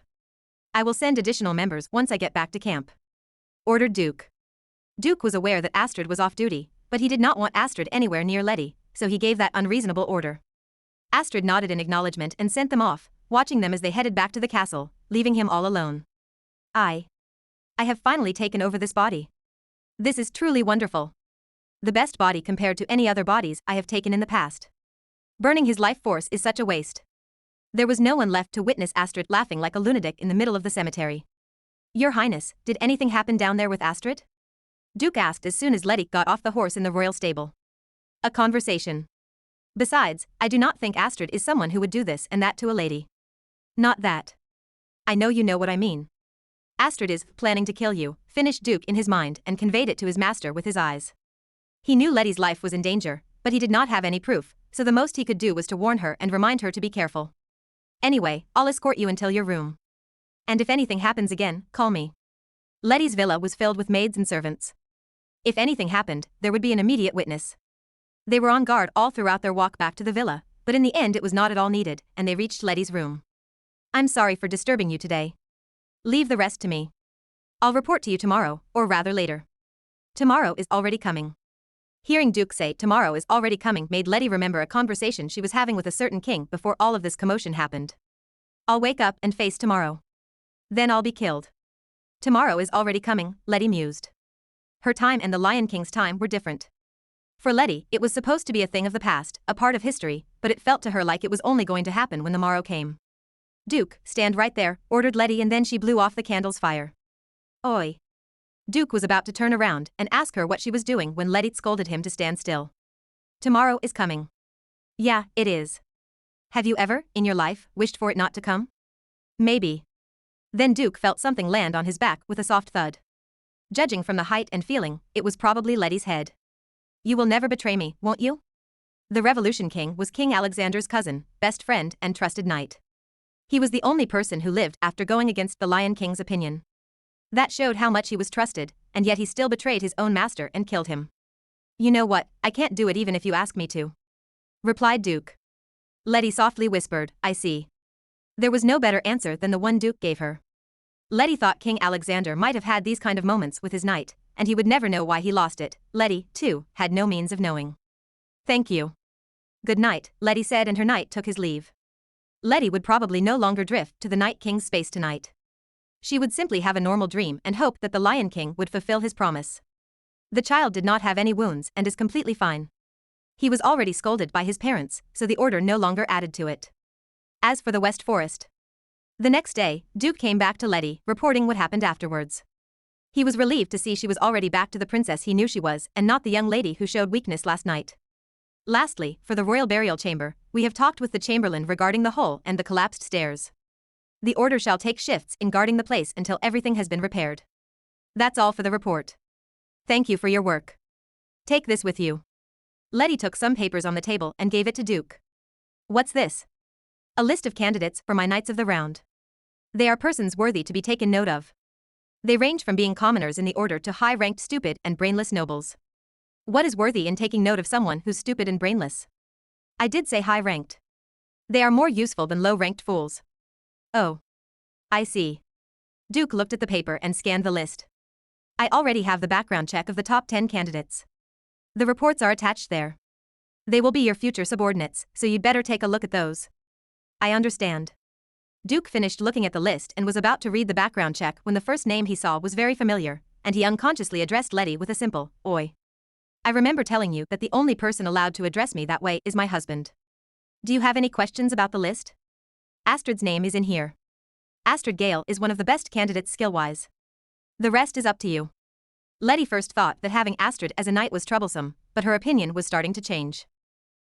[SPEAKER 1] I will send additional members once I get back to camp. Ordered Duke. Duke was aware that Astrid was off duty, but he did not want Astrid anywhere near Letty, so he gave that unreasonable order. Astrid nodded in acknowledgement and sent them off, watching them as they headed back to the castle, leaving him all alone. I have finally taken over this body. This is truly wonderful. The best body compared to any other bodies I have taken in the past. Burning his life force is such a waste. There was no one left to witness Astrid laughing like a lunatic in the middle of the cemetery. Your Highness, did anything happen down there with Astrid? Duke asked as soon as Letty got off the horse in the royal stable. A conversation. Besides, I do not think Astrid is someone who would do this and that to a lady. Not that. I know you know what I mean. Astrid is planning to kill you, finished Duke in his mind and conveyed it to his master with his eyes. He knew Letty's life was in danger, but he did not have any proof, so the most he could do was to warn her and remind her to be careful. Anyway, I'll escort you until your room. And if anything happens again, call me. Letty's villa was filled with maids and servants. If anything happened, there would be an immediate witness. They were on guard all throughout their walk back to the villa, but in the end it was not at all needed, and they reached Letty's room. I'm sorry for disturbing you today. Leave the rest to me. I'll report to you tomorrow, or rather later. Tomorrow is already coming. Hearing Duke say tomorrow is already coming made Letty remember a conversation she was having with a certain king before all of this commotion happened. I'll wake up and face tomorrow. Then I'll be killed. Tomorrow is already coming, Letty mused. Her time and the Lion King's time were different. For Letty, it was supposed to be a thing of the past, a part of history, but it felt to her like it was only going to happen when the morrow came. Duke, stand right there, ordered Letty, and then she blew off the candle's fire. Oi. Duke was about to turn around and ask her what she was doing when Letty scolded him to stand still. Tomorrow is coming. Yeah, it is. Have you ever, in your life, wished for it not to come? Maybe. Then Duke felt something land on his back with a soft thud. Judging from the height and feeling, it was probably Letty's head. You will never betray me, won't you? The Revolution King was King Alexander's cousin, best friend, and trusted knight. He was the only person who lived after going against the Lion King's opinion. That showed how much he was trusted, and yet he still betrayed his own master and killed him. You know what, I can't do it even if you ask me to. Replied Duke. Letty softly whispered, I see. There was no better answer than the one Duke gave her. Letty thought King Alexander might have had these kind of moments with his knight, and he would never know why he lost it. Letty, too, had no means of knowing. Thank you. Good night, Letty said, and her knight took his leave. Letty would probably no longer drift to the Night King's space tonight. She would simply have a normal dream and hope that the Lion King would fulfill his promise. The child did not have any wounds and is completely fine. He was already scolded by his parents, so the order no longer added to it. As for the West Forest. The next day, Duke came back to Letty, reporting what happened afterwards. He was relieved to see she was already back to the princess he knew she was, and not the young lady who showed weakness last night. Lastly, for the royal burial chamber, we have talked with the chamberlain regarding the hole and the collapsed stairs. The order shall take shifts in guarding the place until everything has been repaired. That's all for the report. Thank you for your work. Take this with you. Letty took some papers on the table and gave it to Duke. What's this? A list of candidates for my Knights of the Round. They are persons worthy to be taken note of. They range from being commoners in the order to high-ranked stupid and brainless nobles. What is worthy in taking note of someone who's stupid and brainless? I did say high-ranked. They are more useful than low-ranked fools. Oh. I see. Duke looked at the paper and scanned the list. I already have the background check of the top 10 candidates. The reports are attached there. They will be your future subordinates, so you'd better take a look at those. I understand. Duke finished looking at the list and was about to read the background check when the first name he saw was very familiar, and he unconsciously addressed Letty with a simple, Oi. I remember telling you that the only person allowed to address me that way is my husband. Do you have any questions about the list? Astrid's name is in here. Astrid Gale is one of the best candidates skill-wise. The rest is up to you. Letty first thought that having Astrid as a knight was troublesome, but her opinion was starting to change.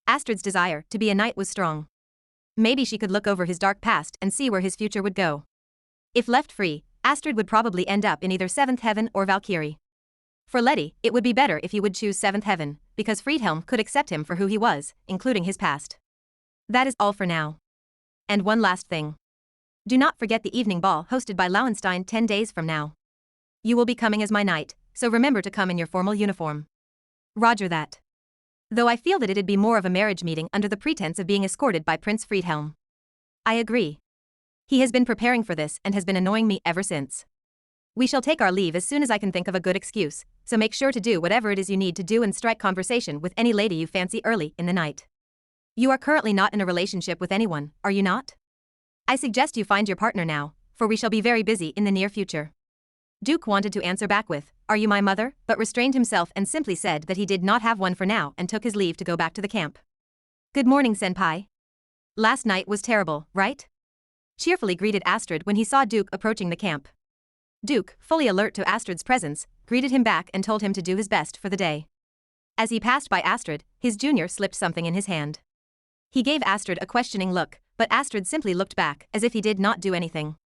[SPEAKER 1] Astrid's desire to be a knight was strong. Maybe she could look over his dark past and see where his future would go. If left free, Astrid would probably end up in either 7th Heaven or Valkyrie. For Letty, it would be better if he would choose 7th Heaven, because Friedhelm could accept him for who he was, including his past. That is all for now. And one last thing. Do not forget the evening ball hosted by Lauenstein 10 days from now. You will be coming as my knight, so remember to come in your formal uniform. Roger that. Though I feel that it'd be more of a marriage meeting under the pretense of being escorted by Prince Friedhelm. I agree. He has been preparing for this and has been annoying me ever since. We shall take our leave as soon as I can think of a good excuse, so make sure to do whatever it is you need to do and strike conversation with any lady you fancy early in the night. You are currently not in a relationship with anyone, are you not? I suggest you find your partner now, for we shall be very busy in the near future. Duke wanted to answer back with, "Are you my mother?" but restrained himself and simply said that he did not have one for now and took his leave to go back to the camp. "Good morning, senpai. Last night was terrible, right?" cheerfully greeted Astrid when he saw Duke approaching the camp. Duke, fully alert to Astrid's presence, greeted him back and told him to do his best for the day. As he passed by Astrid, his junior slipped something in his hand. He gave Astrid a questioning look, but Astrid simply looked back as if he did not do anything.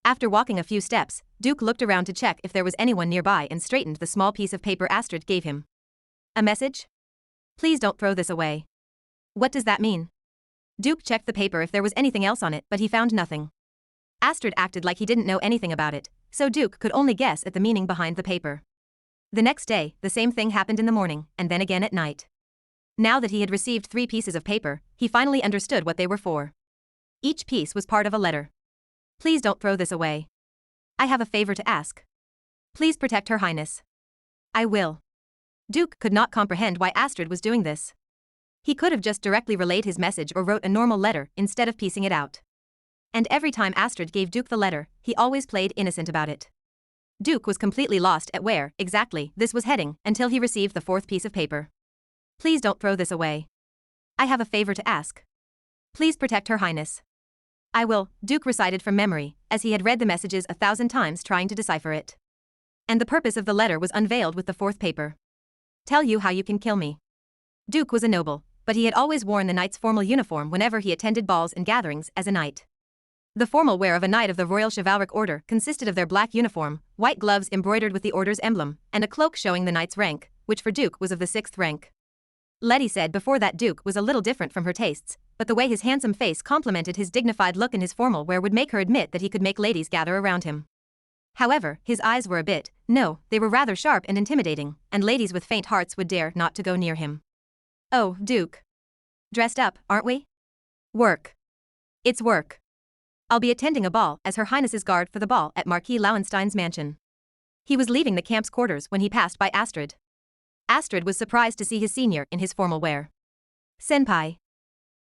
[SPEAKER 1] After walking a few steps, Duke looked around to check if there was anyone nearby and straightened the small piece of paper Astrid gave him. "A message? Please don't throw this away." "What does that mean?" Duke checked the paper if there was anything else on it, but he found nothing. Astrid acted like he didn't know anything about it, so Duke could only guess at the meaning behind the paper. The next day, the same thing happened in the morning, and then again at night. Now that he had received 3 pieces of paper, he finally understood what they were for. Each piece was part of a letter. "Please don't throw this away. I have a favor to ask. Please protect Her Highness." "I will." Duke could not comprehend why Astrid was doing this. He could have just directly relayed his message or wrote a normal letter instead of piecing it out. And every time Astrid gave Duke the letter, he always played innocent about it. Duke was completely lost at where, exactly, this was heading until he received the 4th piece of paper. "Please don't throw this away. I have a favor to ask. Please protect Her Highness." "I will," Duke recited from memory, as he had read the messages 1,000 times trying to decipher it. And the purpose of the letter was unveiled with the 4th paper. "Tell you how you can kill me." Duke was a noble, but he had always worn the knight's formal uniform whenever he attended balls and gatherings as a knight. The formal wear of a knight of the Royal Chivalric Order consisted of their black uniform, white gloves embroidered with the order's emblem, and a cloak showing the knight's rank, which for Duke was of the 6th rank. Letty said before that Duke was a little different from her tastes, but the way his handsome face complemented his dignified look and his formal wear would make her admit that he could make ladies gather around him. However, his eyes were they were rather sharp and intimidating, and ladies with faint hearts would dare not to go near him. "Oh, Duke. Dressed up, aren't we?" "Work. It's work. I'll be attending a ball as Her Highness's guard for the ball at Marquis Lauenstein's mansion." He was leaving the camp's quarters when he passed by Astrid. Astrid was surprised to see his senior in his formal wear. "Senpai.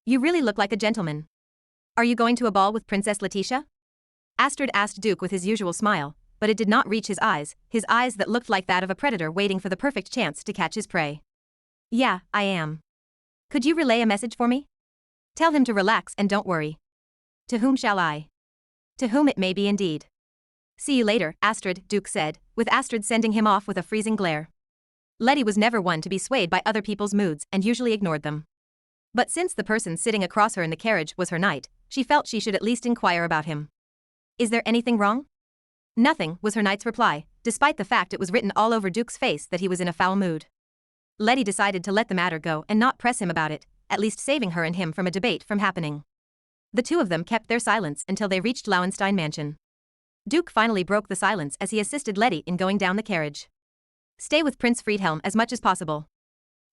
[SPEAKER 1] You really look like a gentleman. Are you going to a ball with Princess Letitia?" Astrid asked Duke with his usual smile, but it did not reach his eyes that looked like that of a predator waiting for the perfect chance to catch his prey. "Yeah, I am. Could you relay a message for me? Tell him to relax and don't worry." "To whom shall I?" "To whom it may be indeed." "See you later, Astrid," Duke said, with Astrid sending him off with a freezing glare. Letty was never one to be swayed by other people's moods and usually ignored them. But since the person sitting across her in the carriage was her knight, she felt she should at least inquire about him. "Is there anything wrong?" "Nothing," was her knight's reply, despite the fact it was written all over Duke's face that he was in a foul mood. Letty decided to let the matter go and not press him about it, at least saving her and him from a debate from happening. The two of them kept their silence until they reached Lauenstein Mansion. Duke finally broke the silence as he assisted Letty in going down the carriage. "Stay with Prince Friedhelm as much as possible.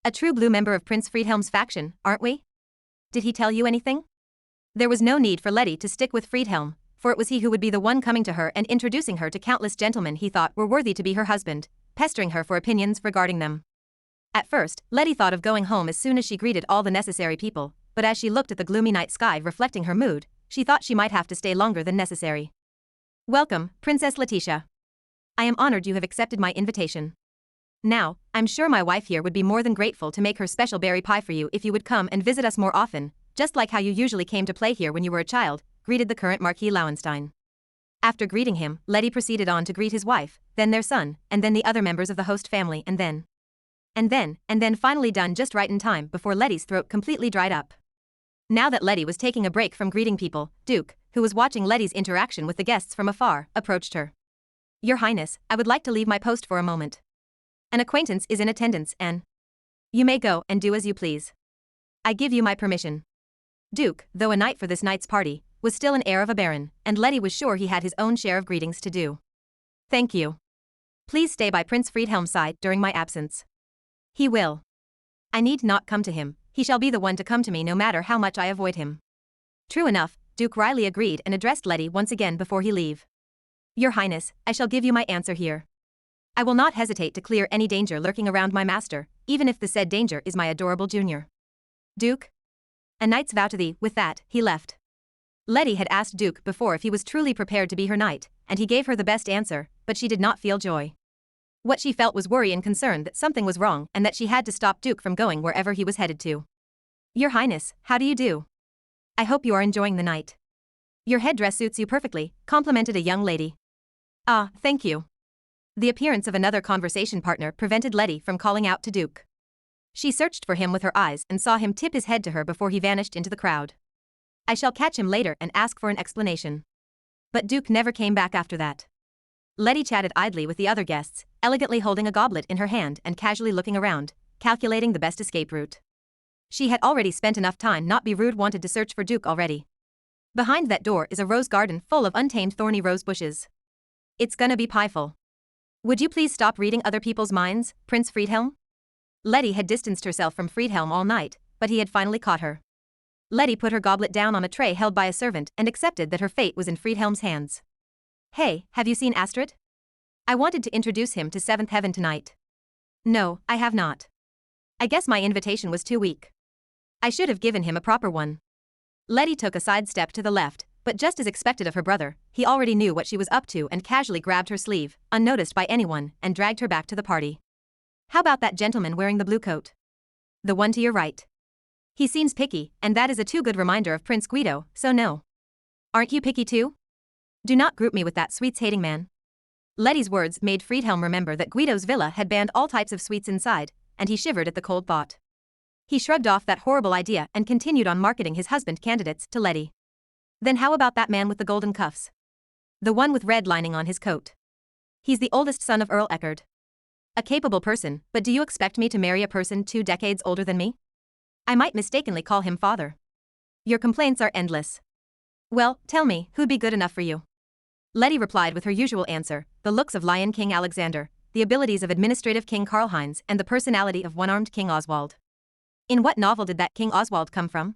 [SPEAKER 1] A true blue member of Prince Friedhelm's faction, aren't we? Did he tell you anything?" There was no need for Letty to stick with Friedhelm, for it was he who would be the one coming to her and introducing her to countless gentlemen he thought were worthy to be her husband, pestering her for opinions regarding them. At first, Letty thought of going home as soon as she greeted all the necessary people, but as she looked at the gloomy night sky reflecting her mood, she thought she might have to stay longer than necessary. "Welcome, Princess Letitia. I am honored you have accepted my invitation. Now, I'm sure my wife here would be more than grateful to make her special berry pie for you if you would come and visit us more often, just like how you usually came to play here when you were a child," greeted the current Marquis Lauenstein. After greeting him, Letty proceeded on to greet his wife, then their son, and then the other members of the host family and then finally done just right in time before Letty's throat completely dried up. Now that Letty was taking a break from greeting people, Duke, who was watching Letty's interaction with the guests from afar, approached her. "Your Highness, I would like to leave my post for a moment. An acquaintance is in attendance and you may go and do as you please. I give you my permission." Duke, though a knight for this night's party, was still an heir of a baron, and Letty was sure he had his own share of greetings to do. "Thank you. Please stay by Prince Friedhelm's side during my absence." "He will. I need not come to him, he shall be the one to come to me no matter how much I avoid him." True enough, Duke Riley agreed and addressed Letty once again before he leave. "Your Highness, I shall give you my answer here. I will not hesitate to clear any danger lurking around my master, even if the said danger is my adorable junior. Duke? A knight's vow to thee. With that, he left. Letty had asked Duke before if he was truly prepared to be her knight, and he gave her the best answer, but she did not feel joy. What she felt was worry and concern that something was wrong and that she had to stop Duke from going wherever he was headed to. Your Highness, how do you do? I hope you are enjoying the night. Your headdress suits you perfectly, complimented a young lady. Ah, thank you. The appearance of another conversation partner prevented Letty from calling out to Duke. She searched for him with her eyes and saw him tip his head to her before he vanished into the crowd. I shall catch him later and ask for an explanation. But Duke never came back after that. Letty chatted idly with the other guests, elegantly holding a goblet in her hand and casually looking around, calculating the best escape route. She had already spent enough time not be rude wanted to search for Duke already. Behind that door is a rose garden full of untamed thorny rose bushes. It's gonna be pieful. Would you please stop reading other people's minds, Prince Friedhelm? Letty had distanced herself from Friedhelm all night, but he had finally caught her. Letty put her goblet down on a tray held by a servant and accepted that her fate was in Friedhelm's hands. Hey, have you seen Astrid? I wanted to introduce him to Seventh Heaven tonight. No, I have not. I guess my invitation was too weak. I should have given him a proper one. Letty took a side step to the left, but just as expected of her brother, he already knew what she was up to and casually grabbed her sleeve, unnoticed by anyone, and dragged her back to the party. How about that gentleman wearing the blue coat? The one to your right. He seems picky, and that is a too good reminder of Prince Guido, so no. Aren't you picky too? Do not group me with that sweets-hating man. Letty's words made Friedhelm remember that Guido's villa had banned all types of sweets inside, and he shivered at the cold thought. He shrugged off that horrible idea and continued on marketing his husband candidates to Letty. Then how about that man with the golden cuffs? The one with red lining on his coat. He's the oldest son of Earl Eckerd. A capable person, but do you expect me to marry a person 2 decades older than me? I might mistakenly call him father. Your complaints are endless. Well, tell me, who'd be good enough for you? Letty replied with her usual answer, the looks of Lion King Alexander, the abilities of administrative King Karl-Heinz and the personality of one-armed King Oswald. In what novel did that King Oswald come from?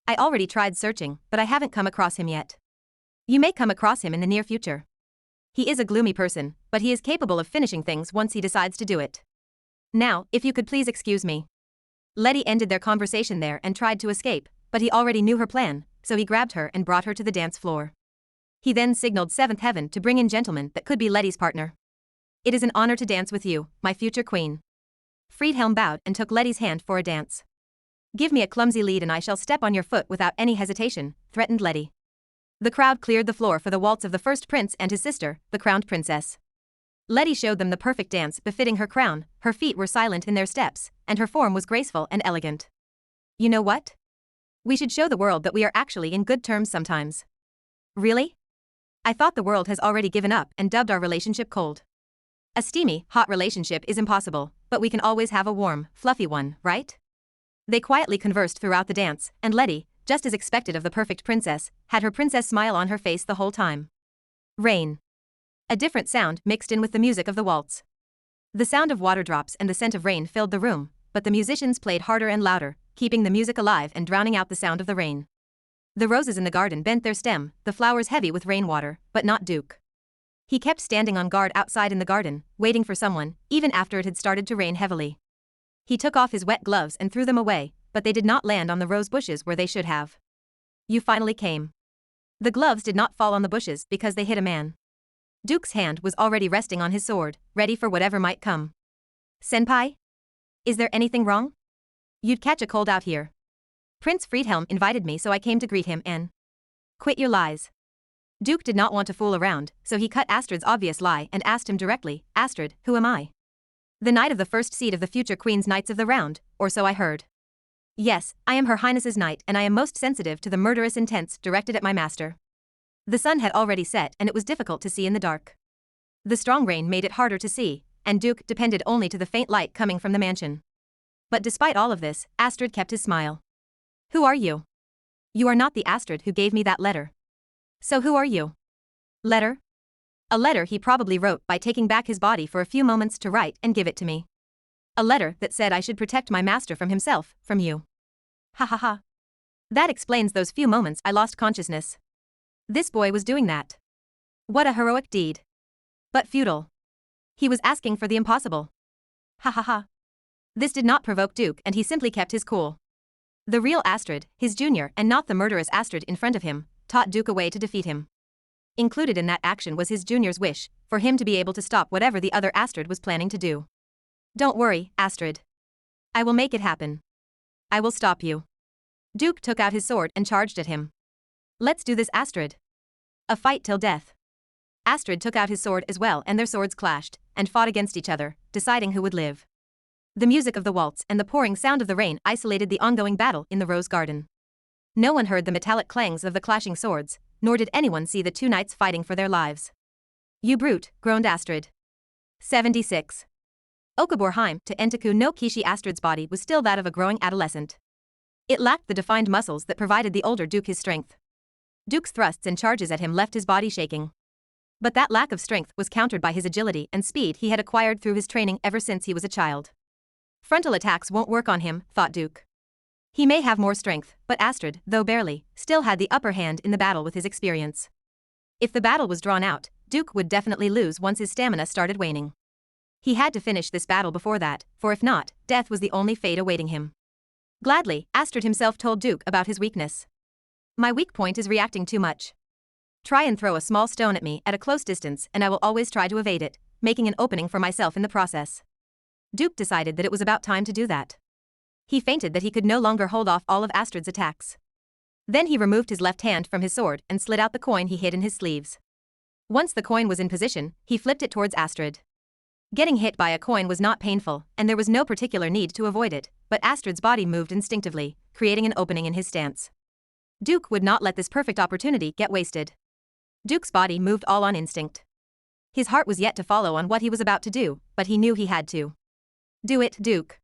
[SPEAKER 1] I already tried searching, but I haven't come across him yet. You may come across him in the near future. He is a gloomy person, but he is capable of finishing things once he decides to do it. Now, if you could please excuse me. Letty ended their conversation there and tried to escape, but he already knew her plan, so he grabbed her and brought her to the dance floor. He then signaled Seventh Heaven to bring in gentlemen that could be Letty's partner. It is an honor to dance with you, my future queen. Friedhelm bowed and took Letty's hand for a dance. Give me a clumsy lead and I shall step on your foot without any hesitation, threatened Letty. The crowd cleared the floor for the waltz of the first prince and his sister, the crowned princess. Letty showed them the perfect dance befitting her crown, her feet were silent in their steps, and her form was graceful and elegant. You know what? We should show the world that we are actually in good terms sometimes. Really? I thought the world has already given up and dubbed our relationship cold. A steamy, hot relationship is impossible, but we can always have a warm, fluffy one, right? They quietly conversed throughout the dance, and Letty, just as expected of the perfect princess, had her princess smile on her face the whole time. Rain. A different sound mixed in with the music of the waltz. The sound of water drops and the scent of rain filled the room, but the musicians played harder and louder, keeping the music alive and drowning out the sound of the rain. The roses in the garden bent their stem, the flowers heavy with rainwater, but not Duke. He kept standing on guard outside in the garden, waiting for someone, even after it had started to rain heavily. He took off his wet gloves and threw them away, but they did not land on the rose bushes where they should have. You finally came. The gloves did not fall on the bushes because they hit a man. Duke's hand was already resting on his sword, ready for whatever might come. Senpai? Is there anything wrong? You'd catch a cold out here. Prince Friedhelm invited me so I came to greet him and... Quit your lies. Duke did not want to fool around, so he cut Astrid's obvious lie and asked him directly, Astrid, who am I? The knight of the first seat of the future Queen's Knights of the Round, or so I heard. Yes, I am Her Highness's knight and I am most sensitive to the murderous intents directed at my master. The sun had already set and it was difficult to see in the dark. The strong rain made it harder to see, and Duke depended only to the faint light coming from the mansion. But despite all of this, Astrid kept his smile. Who are you? You are not the Astrid who gave me that letter. So who are you? Letter? A letter he probably wrote by taking back his body for a few moments to write and give it to me. A letter that said I should protect my master from himself, from you. Ha ha ha. That explains those few moments I lost consciousness. This boy was doing that. What a heroic deed. But futile. He was asking for the impossible. Ha ha ha. This did not provoke Duke and he simply kept his cool. The real Astrid, his junior and not the murderous Astrid in front of him, taught Duke a way to defeat him. Included in that action was his junior's wish, for him to be able to stop whatever the other Astrid was planning to do. Don't worry, Astrid. I will make it happen. I will stop you. Duke took out his sword and charged at him. Let's do this, Astrid. A fight till death. Astrid took out his sword as well and their swords clashed, and fought against each other, deciding who would live. The music of the waltz and the pouring sound of the rain isolated the ongoing battle in the rose garden. No one heard the metallic clangs of the clashing swords, nor did anyone see the two knights fighting for their lives. You brute, groaned Astrid. 76. Okoborehime to Entaku no Kishi. Astrid's body was still that of a growing adolescent. It lacked the defined muscles that provided the older Duke his strength. Duke's thrusts and charges at him left his body shaking. But that lack of strength was countered by his agility and speed he had acquired through his training ever since he was a child. Frontal attacks won't work on him, thought Duke. He may have more strength, but Astrid, though barely, still had the upper hand in the battle with his experience. If the battle was drawn out, Duke would definitely lose once his stamina started waning. He had to finish this battle before that, for if not, death was the only fate awaiting him. Gladly, Astrid himself told Duke about his weakness. My weak point is reacting too much. Try and throw a small stone at me at a close distance and I will always try to evade it, making an opening for myself in the process. Duke decided that it was about time to do that. He feinted that he could no longer hold off all of Astrid's attacks. Then he removed his left hand from his sword and slid out the coin he hid in his sleeves. Once the coin was in position, he flipped it towards Astrid. Getting hit by a coin was not painful, and there was no particular need to avoid it, but Astrid's body moved instinctively, creating an opening in his stance. Duke would not let this perfect opportunity get wasted. Duke's body moved all on instinct. His heart was yet to follow on what he was about to do, but he knew he had to. Do it, Duke.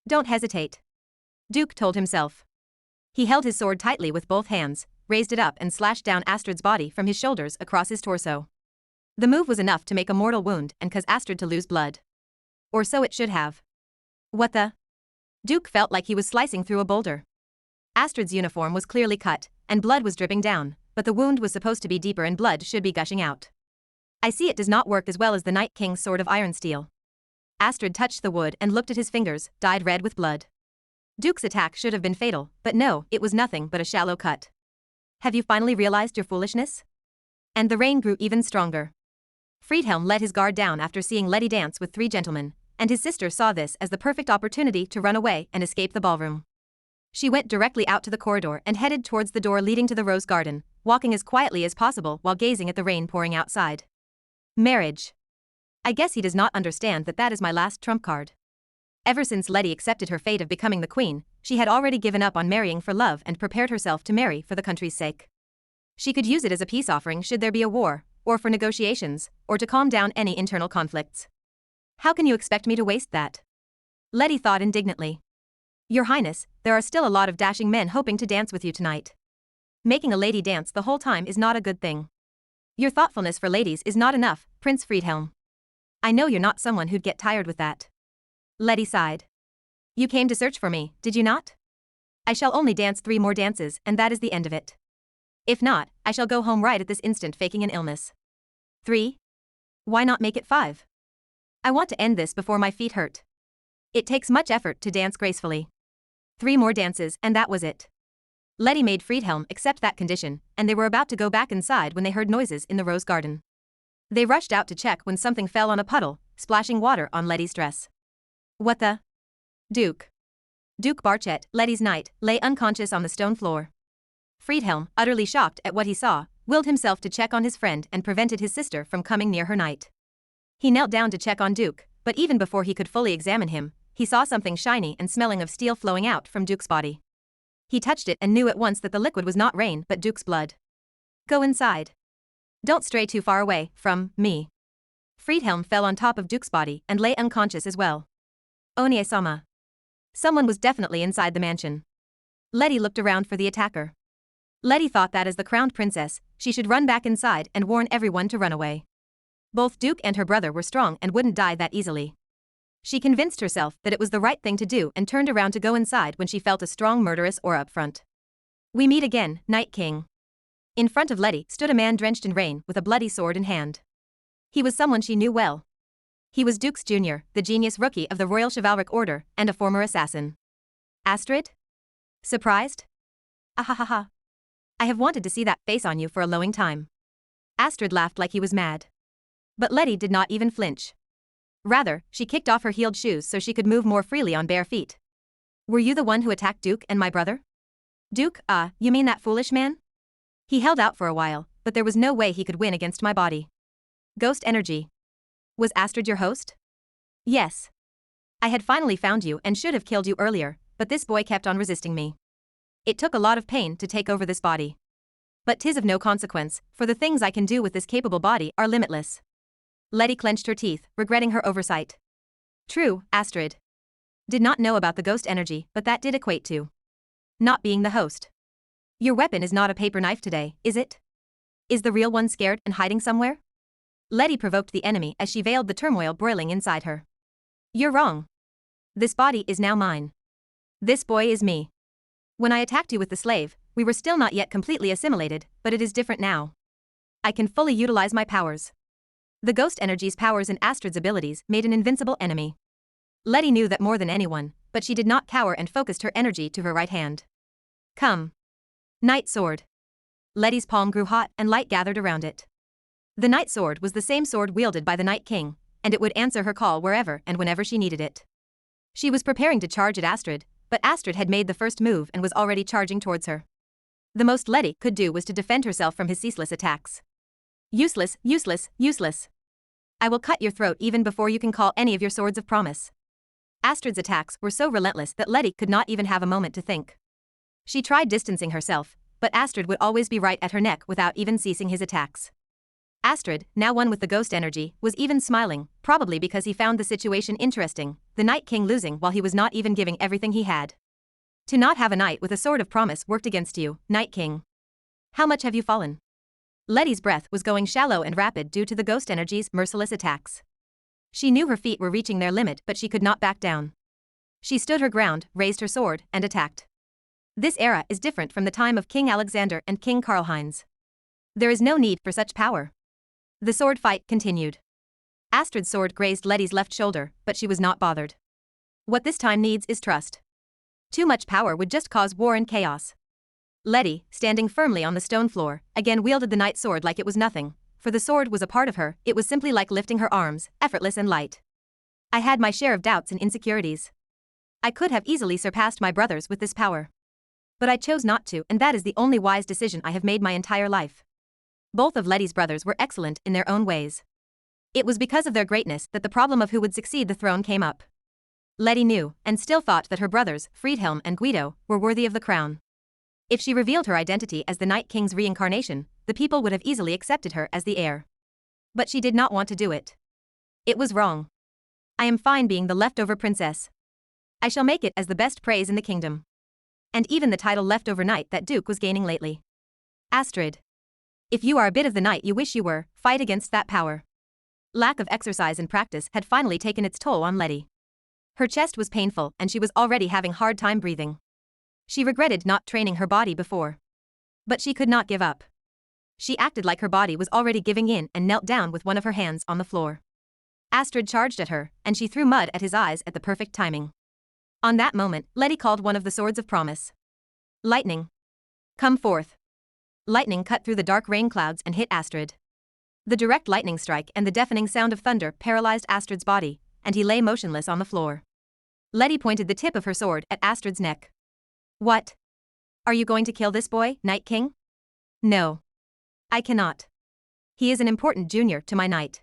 [SPEAKER 1] Don't hesitate. Duke told himself. He held his sword tightly with both hands, raised it up and slashed down Astrid's body from his shoulders across his torso. The move was enough to make a mortal wound and cause Astrid to lose blood. Or so it should have. What the? Duke felt like he was slicing through a boulder. Astrid's uniform was clearly cut, and blood was dripping down, but the wound was supposed to be deeper and blood should be gushing out. I see it does not work as well as the Night King's sword of iron steel. Astrid touched the wood and looked at his fingers, dyed red with blood. Duke's attack should have been fatal, but no, it was nothing but a shallow cut. Have you finally realized your foolishness? And the rain grew even stronger. Friedhelm let his guard down after seeing Letty dance with 3 gentlemen, and his sister saw this as the perfect opportunity to run away and escape the ballroom. She went directly out to the corridor and headed towards the door leading to the rose garden, walking as quietly as possible while gazing at the rain pouring outside. Marriage. I guess he does not understand that that is my last trump card. Ever since Letty accepted her fate of becoming the queen, she had already given up on marrying for love and prepared herself to marry for the country's sake. She could use it as a peace offering should there be a war, or for negotiations, or to calm down any internal conflicts. How can you expect me to waste that? Letty thought indignantly. Your Highness, there are still a lot of dashing men hoping to dance with you tonight. Making a lady dance the whole time is not a good thing. Your thoughtfulness for ladies is not enough, Prince Friedhelm. I know you're not someone who'd get tired with that. Letty sighed. You came to search for me, did you not? I shall only dance 3 more dances, and that is the end of it. If not, I shall go home right at this instant faking an illness. 3? Why not make it 5? I want to end this before my feet hurt. It takes much effort to dance gracefully. 3 more dances and that was it. Letty made Friedhelm accept that condition, and they were about to go back inside when they heard noises in the rose garden. They rushed out to check when something fell on a puddle, splashing water on Letty's dress. What the? Duke. Duke Barchet, Letty's knight, lay unconscious on the stone floor. Friedhelm, utterly shocked at what he saw, willed himself to check on his friend and prevented his sister from coming near her knight. He knelt down to check on Duke, but even before he could fully examine him, he saw something shiny and smelling of steel flowing out from Duke's body. He touched it and knew at once that the liquid was not rain but Duke's blood. Go inside. Don't stray too far away from me. Friedhelm fell on top of Duke's body and lay unconscious as well. Onie-sama. Someone was definitely inside the mansion. Letty looked around for the attacker. Letty thought that as the crowned princess, she should run back inside and warn everyone to run away. Both Duke and her brother were strong and wouldn't die that easily. She convinced herself that it was the right thing to do and turned around to go inside when she felt a strong murderous aura up front. We meet again, Night King. In front of Letty stood a man drenched in rain with a bloody sword in hand. He was someone she knew well. He was Dukes Jr., the genius rookie of the Royal Chivalric Order, and a former assassin. Astrid? Surprised? Ahahaha. I have wanted to see that face on you for a long time. Astrid laughed like he was mad. But Letty did not even flinch. Rather, she kicked off her heeled shoes so she could move more freely on bare feet. Were you the one who attacked Duke and my brother? Duke, you mean that foolish man? He held out for a while, but there was no way he could win against my body. Ghost energy. Was Astrid your host? Yes. I had finally found you and should have killed you earlier, but this boy kept on resisting me. It took a lot of pain to take over this body. But 'tis of no consequence, for the things I can do with this capable body are limitless. Letty clenched her teeth, regretting her oversight. True, Astrid. Did not know about the ghost energy, but that did equate to not being the host. Your weapon is not a paper knife today, is it? Is the real one scared and hiding somewhere? Letty provoked the enemy as she veiled the turmoil boiling inside her. You're wrong. This body is now mine. This boy is me. When I attacked you with the slave, we were still not yet completely assimilated, but it is different now. I can fully utilize my powers. The ghost energy's powers and Astrid's abilities made an invincible enemy. Letty knew that more than anyone, but she did not cower and focused her energy to her right hand. Come. Night sword. Letty's palm grew hot and light gathered around it. The night sword was the same sword wielded by the Night King, and it would answer her call wherever and whenever she needed it. She was preparing to charge at Astrid, but Astrid had made the first move and was already charging towards her. The most Letty could do was to defend herself from his ceaseless attacks. Useless, useless, useless. I will cut your throat even before you can call any of your swords of promise. Astrid's attacks were so relentless that Letty could not even have a moment to think. She tried distancing herself, but Astrid would always be right at her neck without even ceasing his attacks. Astrid, now one with the ghost energy, was even smiling, probably because he found the situation interesting, the Night King losing while he was not even giving everything he had. To not have a knight with a sword of promise worked against you, Night King. How much have you fallen? Letty's breath was going shallow and rapid due to the ghost energy's merciless attacks. She knew her feet were reaching their limit, but she could not back down. She stood her ground, raised her sword, and attacked. This era is different from the time of King Alexander and King Karlheinz. There is no need for such power. The sword fight continued. Astrid's sword grazed Letty's left shoulder, but she was not bothered. What this time needs is trust. Too much power would just cause war and chaos. Letty, standing firmly on the stone floor, again wielded the night sword like it was nothing. For the sword was a part of her, it was simply like lifting her arms, effortless and light. I had my share of doubts and insecurities. I could have easily surpassed my brothers with this power. But I chose not to, and that is the only wise decision I have made my entire life. Both of Letty's brothers were excellent in their own ways. It was because of their greatness that the problem of who would succeed the throne came up. Letty knew, and still thought that her brothers, Friedhelm and Guido, were worthy of the crown. If she revealed her identity as the Night King's reincarnation, the people would have easily accepted her as the heir. But she did not want to do it. It was wrong. I am fine being the leftover princess. I shall make it as the best praise in the kingdom. And even the title leftover knight that Duke was gaining lately. Astrid. If you are a bit of the knight you wish you were, fight against that power. Lack of exercise and practice had finally taken its toll on Letty. Her chest was painful and she was already having hard time breathing. She regretted not training her body before. But she could not give up. She acted like her body was already giving in and knelt down with one of her hands on the floor. Astrid charged at her, and she threw mud at his eyes at the perfect timing. On that moment, Letty called one of the swords of promise. Lightning. Come forth. Lightning cut through the dark rain clouds and hit Astrid. The direct lightning strike and the deafening sound of thunder paralyzed Astrid's body, and he lay motionless on the floor. Letty pointed the tip of her sword at Astrid's neck. What? Are you going to kill this boy, Night King? No. I cannot. He is an important junior to my knight.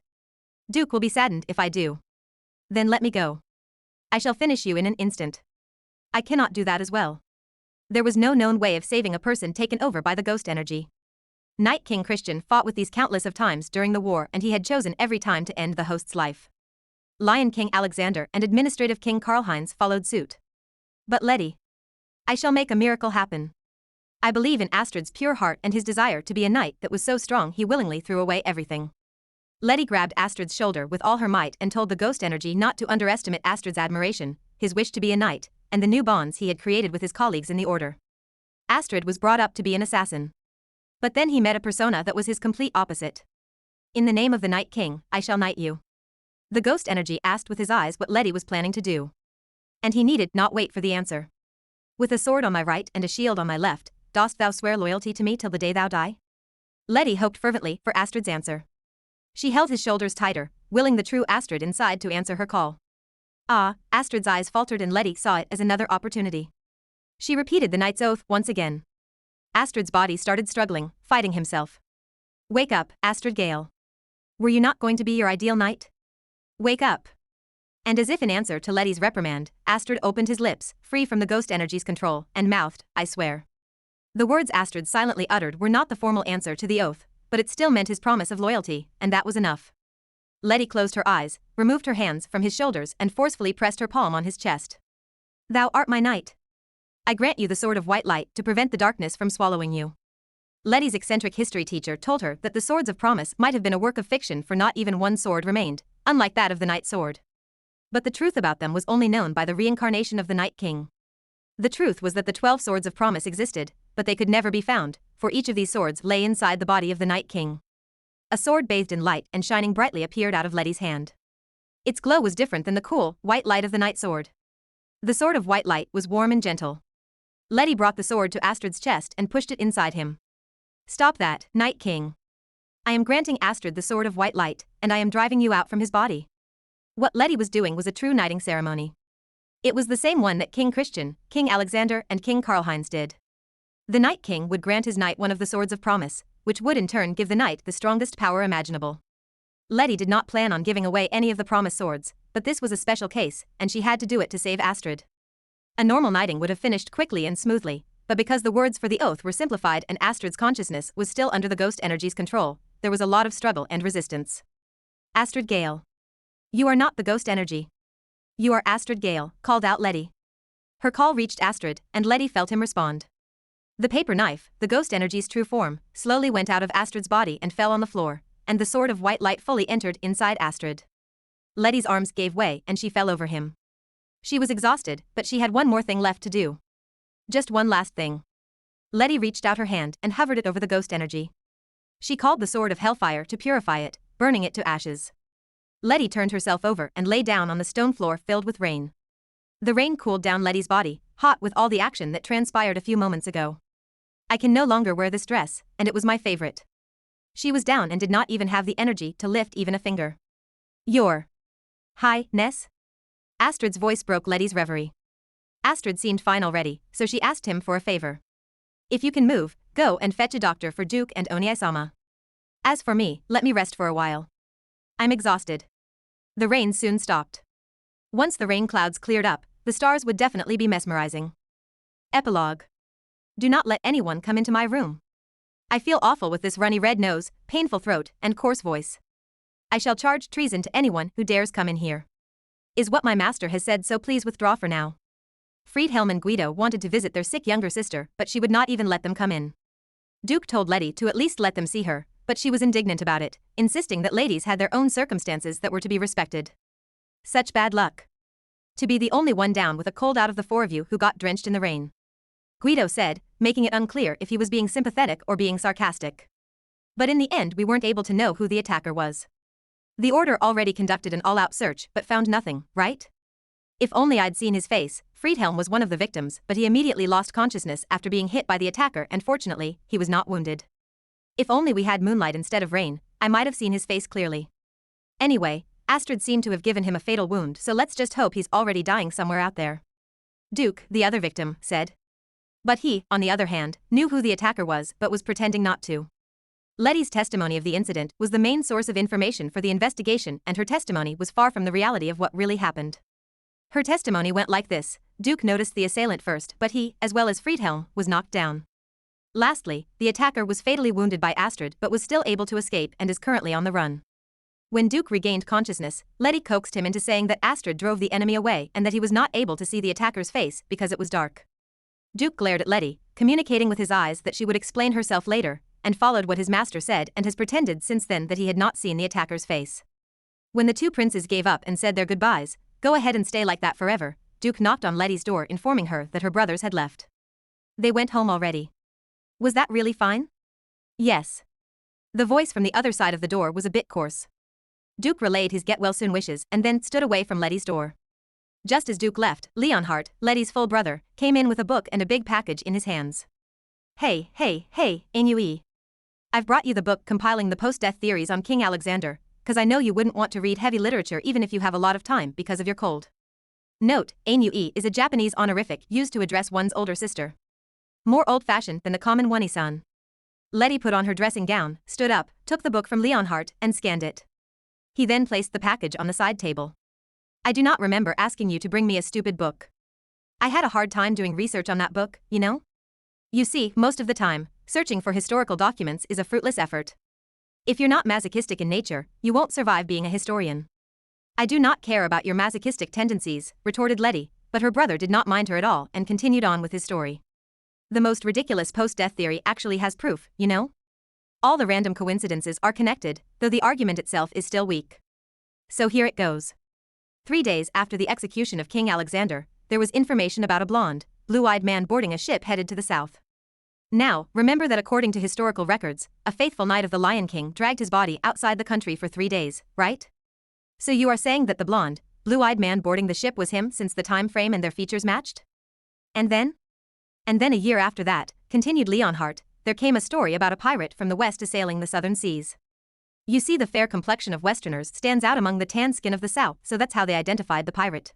[SPEAKER 1] Duke will be saddened if I do. Then let me go. I shall finish you in an instant. I cannot do that as well. There was no known way of saving a person taken over by the ghost energy. Night King Christian fought with these countless of times during the war, and he had chosen every time to end the host's life. Lion King Alexander and Administrative King Karlheinz followed suit. But Letty. I shall make a miracle happen. I believe in Astrid's pure heart and his desire to be a knight that was so strong he willingly threw away everything. Letty grabbed Astrid's shoulder with all her might and told the ghost energy not to underestimate Astrid's admiration, his wish to be a knight, and the new bonds he had created with his colleagues in the order. Astrid was brought up to be an assassin. But then he met a persona that was his complete opposite. In the name of the Night King, I shall knight you. The ghost energy asked with his eyes what Letty was planning to do. And he needed not wait for the answer. With a sword on my right and a shield on my left, dost thou swear loyalty to me till the day thou die? Letty hoped fervently for Astrid's answer. She held his shoulders tighter, willing the true Astrid inside to answer her call. Ah, Astrid's eyes faltered and Letty saw it as another opportunity. She repeated the knight's oath once again. Astrid's body started struggling, fighting himself. Wake up, Astrid Gale. Were you not going to be your ideal knight? Wake up. And as if in answer to Letty's reprimand, Astrid opened his lips, free from the ghost energy's control, and mouthed, I swear. The words Astrid silently uttered were not the formal answer to the oath, but it still meant his promise of loyalty, and that was enough. Letty closed her eyes, removed her hands from his shoulders and forcefully pressed her palm on his chest. Thou art my knight. I grant you the sword of white light to prevent the darkness from swallowing you. Letty's eccentric history teacher told her that the swords of promise might have been a work of fiction, for not even one sword remained, unlike that of the Night Sword. But the truth about them was only known by the reincarnation of the Night King. The truth was that the 12 swords of promise existed, but they could never be found, for each of these swords lay inside the body of the Night King. A sword bathed in light and shining brightly appeared out of Letty's hand. Its glow was different than the cool, white light of the Night Sword. The sword of white light was warm and gentle. Letty brought the sword to Astrid's chest and pushed it inside him. Stop that, Night King. I am granting Astrid the sword of white light, and I am driving you out from his body. What Letty was doing was a true knighting ceremony. It was the same one that King Christian, King Alexander and King Karlheinz did. The Night King would grant his knight one of the swords of promise, which would in turn give the knight the strongest power imaginable. Letty did not plan on giving away any of the promise swords, but this was a special case, and she had to do it to save Astrid. A normal knighting would have finished quickly and smoothly, but because the words for the oath were simplified and Astrid's consciousness was still under the ghost energy's control, there was a lot of struggle and resistance. Astrid Gale. You are not the ghost energy. You are Astrid Gale, called out Letty. Her call reached Astrid, and Letty felt him respond. The paper knife, the ghost energy's true form, slowly went out of Astrid's body and fell on the floor, and the sword of white light fully entered inside Astrid. Letty's arms gave way and she fell over him. She was exhausted, but she had one more thing left to do. Just one last thing. Letty reached out her hand and hovered it over the ghost energy. She called the sword of hellfire to purify it, burning it to ashes. Letty turned herself over and lay down on the stone floor filled with rain. The rain cooled down Letty's body, hot with all the action that transpired a few moments ago. I can no longer wear this dress, and it was my favorite. She was down and did not even have the energy to lift even a finger. Your Highness? Astrid's voice broke Letty's reverie. Astrid seemed fine already, so she asked him for a favor. If you can move, go and fetch a doctor for Duke and Onie-sama. As for me, let me rest for a while. I'm exhausted. The rain soon stopped. Once the rain clouds cleared up, the stars would definitely be mesmerizing. Epilogue. Do not let anyone come into my room. I feel awful with this runny red nose, painful throat, and coarse voice. I shall charge treason to anyone who dares come in here. Is what my master has said, so please withdraw for now. Friedhelm and Guido wanted to visit their sick younger sister, but she would not even let them come in. Duke told Letty to at least let them see her, but she was indignant about it, insisting that ladies had their own circumstances that were to be respected. Such bad luck. To be the only one down with a cold out of the 4 of you who got drenched in the rain. Guido said, making it unclear if he was being sympathetic or being sarcastic. But in the end we weren't able to know who the attacker was. The Order already conducted an all-out search but found nothing, right? If only I'd seen his face. Friedhelm was one of the victims, but he immediately lost consciousness after being hit by the attacker, and fortunately, he was not wounded. If only we had moonlight instead of rain, I might have seen his face clearly. Anyway, Astrid seemed to have given him a fatal wound, so let's just hope he's already dying somewhere out there. Duke, the other victim, said. But he, on the other hand, knew who the attacker was but was pretending not to. Letty's testimony of the incident was the main source of information for the investigation, and her testimony was far from the reality of what really happened. Her testimony went like this: Duke noticed the assailant first, but he, as well as Friedhelm, was knocked down. Lastly, the attacker was fatally wounded by Astrid but was still able to escape and is currently on the run. When Duke regained consciousness, Letty coaxed him into saying that Astrid drove the enemy away and that he was not able to see the attacker's face because it was dark. Duke glared at Letty, communicating with his eyes that she would explain herself later, and followed what his master said and has pretended since then that he had not seen the attacker's face. When the two princes gave up and said their goodbyes, "Go ahead and stay like that forever," Duke knocked on Letty's door informing her that her brothers had left. They went home already. Was that really fine? Yes. The voice from the other side of the door was a bit coarse. Duke relayed his get-well-soon wishes and then stood away from Letty's door. Just as Duke left, Leonhardt, Letty's full brother, came in with a book and a big package in his hands. Hey, Ainui. I've brought you the book compiling the post-death theories on King Alexander, cause I know you wouldn't want to read heavy literature even if you have a lot of time because of your cold. Note, Ainui is a Japanese honorific used to address one's older sister. More old-fashioned than the common Wani-san. Letty put on her dressing gown, stood up, took the book from Leonhardt, and scanned it. He then placed the package on the side table. I do not remember asking you to bring me a stupid book. I had a hard time doing research on that book, you know? You see, most of the time, searching for historical documents is a fruitless effort. If you're not masochistic in nature, you won't survive being a historian. I do not care about your masochistic tendencies, retorted Letty, but her brother did not mind her at all and continued on with his story. The most ridiculous post-death theory actually has proof, you know? All the random coincidences are connected, though the argument itself is still weak. So here it goes. 3 days after the execution of King Alexander, there was information about a blonde, blue-eyed man boarding a ship headed to the south. Now, remember that according to historical records, a faithful knight of the Lion King dragged his body outside the country for 3 days, right? So you are saying that the blonde, blue-eyed man boarding the ship was him since the time frame and their features matched? And then a year after that, continued Leonhardt, there came a story about a pirate from the west assailing the southern seas. You see, the fair complexion of Westerners stands out among the tan skin of the South, so that's how they identified the pirate.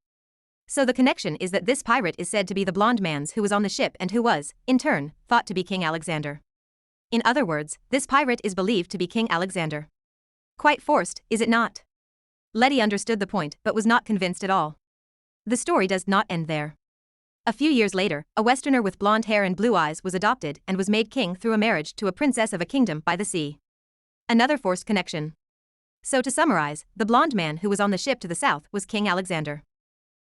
[SPEAKER 1] So the connection is that this pirate is said to be the blonde man's who was on the ship and who was, in turn, thought to be King Alexander. In other words, this pirate is believed to be King Alexander. Quite forced, is it not? Letty understood the point but was not convinced at all. The story does not end there. A few years later, a Westerner with blonde hair and blue eyes was adopted and was made king through a marriage to a princess of a kingdom by the sea. Another forced connection. So to summarize, the blonde man who was on the ship to the south was King Alexander.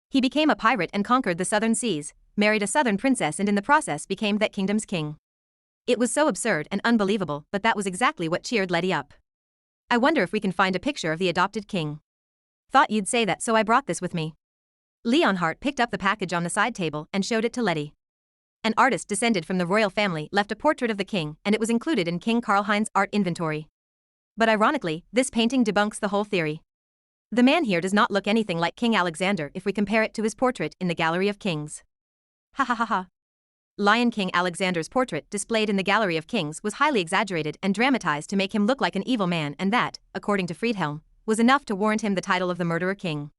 [SPEAKER 1] He became a pirate and conquered the southern seas, married a southern princess and in the process became that kingdom's king. It was so absurd and unbelievable, but that was exactly what cheered Letty up. I wonder if we can find a picture of the adopted king. Thought you'd say that, so I brought this with me. Leonhardt picked up the package on the side table and showed it to Letty. An artist descended from the royal family left a portrait of the king and it was included in King Karlhein's art inventory. But ironically, this painting debunks the whole theory. The man here does not look anything like King Alexander if we compare it to his portrait in the Gallery of Kings. Ha ha ha ha. Lion King Alexander's portrait displayed in the Gallery of Kings was highly exaggerated and dramatized to make him look like an evil man, and that, according to Friedhelm, was enough to warrant him the title of the murderer king.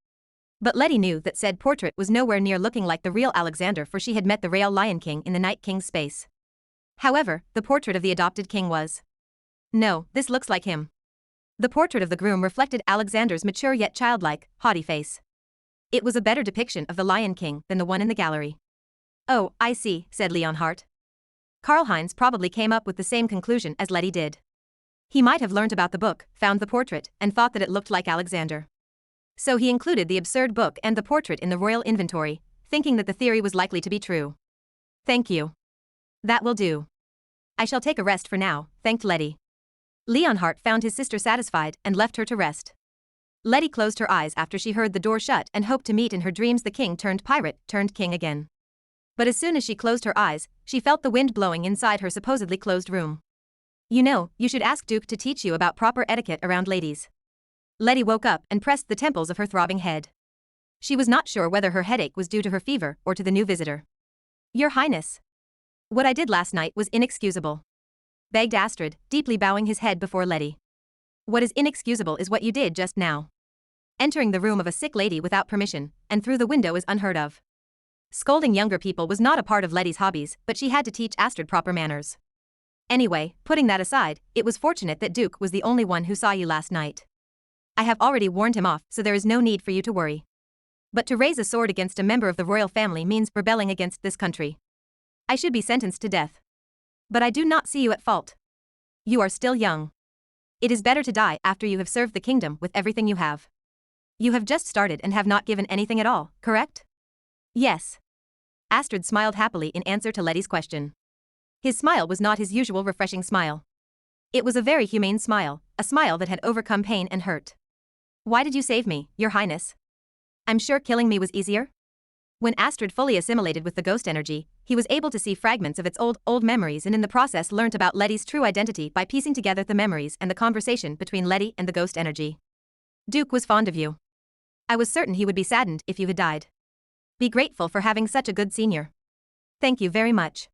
[SPEAKER 1] But Letty knew that said portrait was nowhere near looking like the real Alexander, for she had met the real Lion King in the Night King's space. However, the portrait of the adopted king was. No, this looks like him. The portrait of the groom reflected Alexander's mature yet childlike, haughty face. It was a better depiction of the Lion King than the one in the gallery. Oh, I see, said Leonhardt. Karlheinz probably came up with the same conclusion as Letty did. He might have learnt about the book, found the portrait, and thought that it looked like Alexander. So he included the absurd book and the portrait in the royal inventory, thinking that the theory was likely to be true. Thank you. That will do. I shall take a rest for now, thanked Letty. Leonhardt found his sister satisfied and left her to rest. Letty closed her eyes after she heard the door shut and hoped to meet in her dreams the king turned pirate turned king again. But as soon as she closed her eyes, she felt the wind blowing inside her supposedly closed room. You know, you should ask Duke to teach you about proper etiquette around ladies. Letty woke up and pressed the temples of her throbbing head. She was not sure whether her headache was due to her fever or to the new visitor. Your Highness. What I did last night was inexcusable, begged Astrid, deeply bowing his head before Letty. What is inexcusable is what you did just now. Entering the room of a sick lady without permission, and through the window, is unheard of. Scolding younger people was not a part of Letty's hobbies, but she had to teach Astrid proper manners. Anyway, putting that aside, it was fortunate that Duke was the only one who saw you last night. I have already warned him off, so there is no need for you to worry. But to raise a sword against a member of the royal family means rebelling against this country. I should be sentenced to death. But I do not see you at fault. You are still young. It is better to die after you have served the kingdom with everything you have. You have just started and have not given anything at all, correct? Yes. Astrid smiled happily in answer to Letty's question. His smile was not his usual refreshing smile. It was a very humane smile, a smile that had overcome pain and hurt. Why did you save me, Your Highness? I'm sure killing me was easier. When Astrid fully assimilated with the ghost energy, he was able to see fragments of its old memories and in the process learnt about Letty's true identity by piecing together the memories and the conversation between Letty and the ghost energy. Duke was fond of you. I was certain he would be saddened if you had died. Be grateful for having such a good senior. Thank you very much.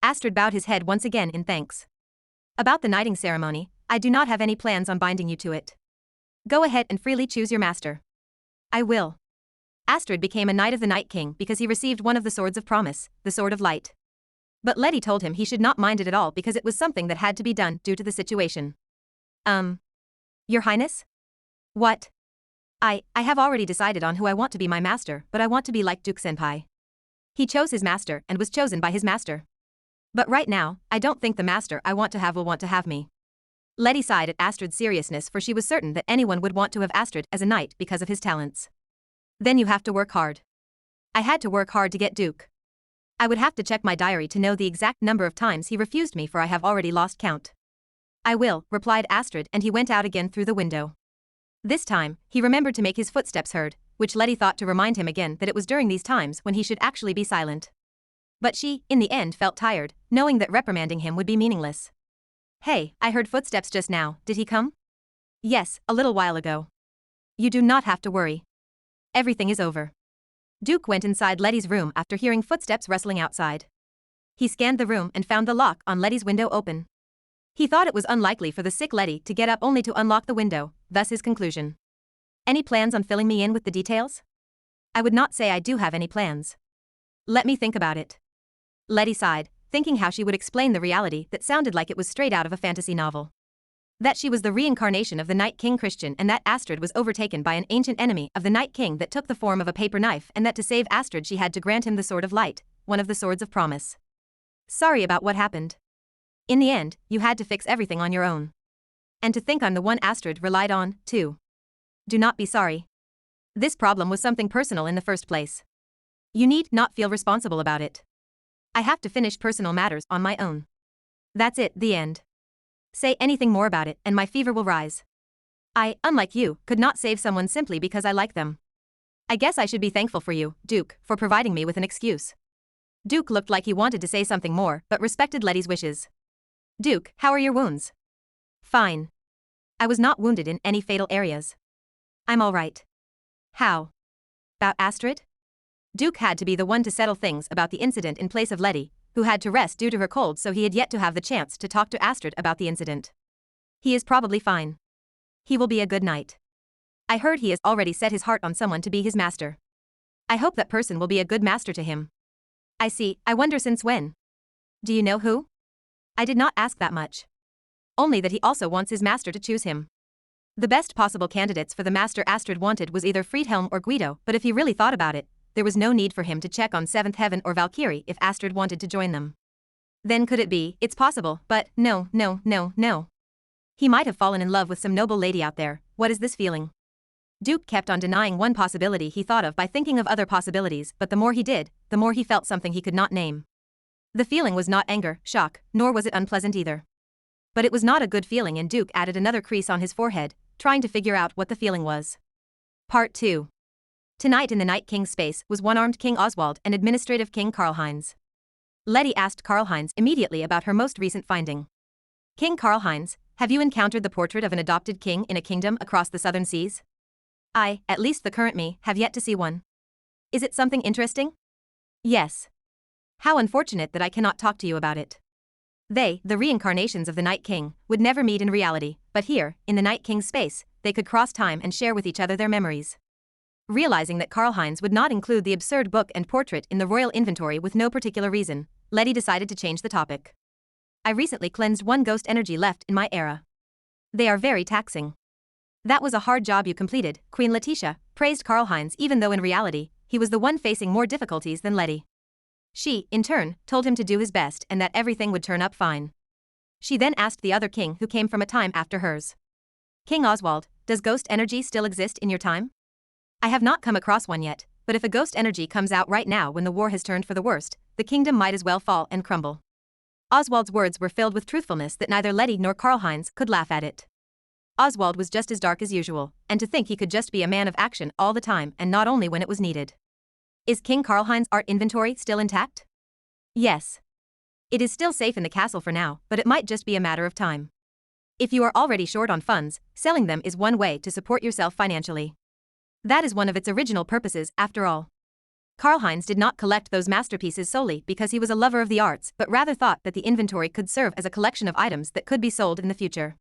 [SPEAKER 1] Astrid bowed his head once again in thanks. About the knighting ceremony, I do not have any plans on binding you to it. Go ahead and freely choose your master. I will. Astrid became a Knight of the Night King because he received one of the Swords of Promise, the Sword of Light. But Letty told him he should not mind it at all because it was something that had to be done due to the situation. Your Highness? What? I have already decided on who I want to be my master, but I want to be like Duke-senpai. He chose his master and was chosen by his master. But right now, I don't think the master I want to have will want to have me. Letty sighed at Astrid's seriousness, for she was certain that anyone would want to have Astrid as a knight because of his talents. Then you have to work hard. I had to work hard to get Duke. I would have to check my diary to know the exact number of times he refused me, for I have already lost count. I will, replied Astrid, and he went out again through the window. This time, he remembered to make his footsteps heard, which Letty thought to remind him again that it was during these times when he should actually be silent. But she, in the end, felt tired, knowing that reprimanding him would be meaningless. Hey, I heard footsteps just now, did he come? Yes, a little while ago. You do not have to worry. Everything is over. Duke went inside Letty's room after hearing footsteps rustling outside. He scanned the room and found the lock on Letty's window open. He thought it was unlikely for the sick Letty to get up only to unlock the window, thus his conclusion. Any plans on filling me in with the details? I would not say I do have any plans. Let me think about it. Letty sighed, thinking how she would explain the reality that sounded like it was straight out of a fantasy novel. That she was the reincarnation of the Night King Christian, and that Astrid was overtaken by an ancient enemy of the Night King that took the form of a paper knife, and that to save Astrid she had to grant him the Sword of Light, one of the Swords of Promise. Sorry about what happened. In the end, you had to fix everything on your own. And to think I'm the one Astrid relied on, too. Do not be sorry. This problem was something personal in the first place. You need not feel responsible about it. I have to finish personal matters on my own. That's it, the end. Say anything more about it and my fever will rise. I, unlike you, could not save someone simply because I like them. I guess I should be thankful for you, Duke, for providing me with an excuse. Duke looked like he wanted to say something more, but respected Letty's wishes. Duke, how are your wounds? Fine. I was not wounded in any fatal areas. I'm all right. How? About Astrid? Duke had to be the one to settle things about the incident in place of Letty, who had to rest due to her cold, so he had yet to have the chance to talk to Astrid about the incident. He is probably fine. He will be a good knight. I heard he has already set his heart on someone to be his master. I hope that person will be a good master to him. I see, I wonder since when? Do you know who? I did not ask that much. Only that he also wants his master to choose him. The best possible candidates for the master Astrid wanted was either Friedhelm or Guido, but if he really thought about it, there was no need for him to check on Seventh Heaven or Valkyrie if Astrid wanted to join them. Then could it be? It's possible, but no. He might have fallen in love with some noble lady out there. What is this feeling? Duke kept on denying one possibility he thought of by thinking of other possibilities, but the more he did, the more he felt something he could not name. The feeling was not anger, shock, nor was it unpleasant either. But it was not a good feeling, and Duke added another crease on his forehead, trying to figure out what the feeling was. Part 2. Tonight in the Night King's space was one-armed King Oswald and administrative King Karlheinz. Letty asked Karlheinz immediately about her most recent finding. King Karlheinz, have you encountered the portrait of an adopted king in a kingdom across the southern seas? I, at least the current me, have yet to see one. Is it something interesting? Yes. How unfortunate that I cannot talk to you about it. They, the reincarnations of the Night King, would never meet in reality, but here, in the Night King's space, they could cross time and share with each other their memories. Realizing that Karlheinz would not include the absurd book and portrait in the royal inventory with no particular reason, Letty decided to change the topic. I recently cleansed one ghost energy left in my era. They are very taxing. That was a hard job you completed, Queen Letitia, praised Karlheinz, even though in reality, he was the one facing more difficulties than Letty. She, in turn, told him to do his best and that everything would turn up fine. She then asked the other king who came from a time after hers. King Oswald, does ghost energy still exist in your time? I have not come across one yet, but if a ghost energy comes out right now when the war has turned for the worst, the kingdom might as well fall and crumble. Oswald's words were filled with truthfulness that neither Letty nor Karlheinz could laugh at it. Oswald was just as dark as usual, and to think he could just be a man of action all the time and not only when it was needed. Is King Karlheinz's art inventory still intact? Yes. It is still safe in the castle for now, but it might just be a matter of time. If you are already short on funds, selling them is one way to support yourself financially. That is one of its original purposes, after all. Karl-Heinz did not collect those masterpieces solely because he was a lover of the arts, but rather thought that the inventory could serve as a collection of items that could be sold in the future.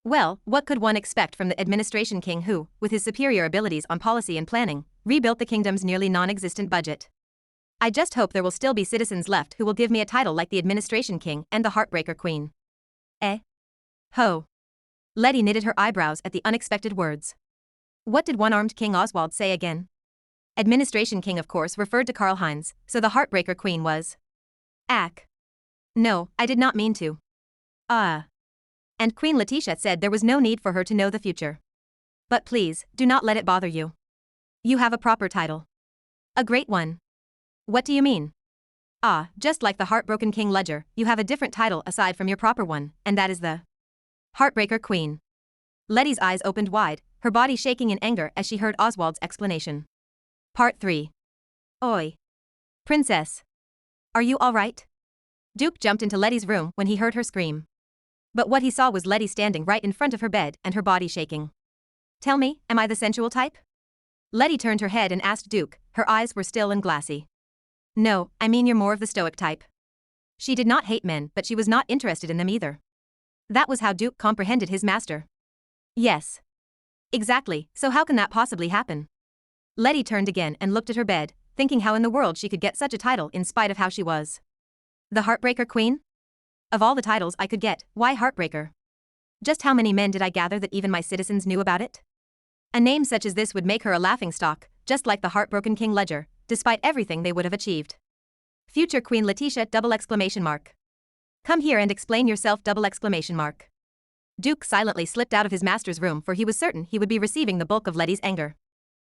[SPEAKER 1] Well, what could one expect from the administration king who, with his superior abilities on policy and planning, rebuilt the kingdom's nearly non-existent budget? I just hope there will still be citizens left who will give me a title like the administration king and the heartbreaker queen. Eh? Ho. Letty knitted her eyebrows at the unexpected words. What did one-armed King Oswald say again? Administration king of course referred to Karl-Heinz, so the heartbreaker queen was. Ack. No, I did not mean to. And Queen Letitia said there was no need for her to know the future. But please, do not let it bother you. You have a proper title. A great one. What do you mean? Just like the heartbroken King Ledger, you have a different title aside from your proper one, and that is the Heartbreaker Queen. Letty's eyes opened wide, her body shaking in anger as she heard Oswald's explanation. Part 3. Oi. Princess. Are you all right? Duke jumped into Letty's room when he heard her scream. But what he saw was Letty standing right in front of her bed and her body shaking. Tell me, am I the sensual type? Letty turned her head and asked Duke, her eyes were still and glassy. No, I mean you're more of the stoic type. She did not hate men, but she was not interested in them either. That was how Duke comprehended his master. Yes. Exactly, so how can that possibly happen? Letty turned again and looked at her bed, thinking how in the world she could get such a title in spite of how she was. The Heartbreaker Queen? Of all the titles I could get, why Heartbreaker? Just how many men did I gather that even my citizens knew about it? A name such as this would make her a laughingstock, just like the heartbroken King Ledger, despite everything they would have achieved. Future Queen Letitia! Come here and explain yourself! Duke silently slipped out of his master's room for he was certain he would be receiving the bulk of Letty's anger.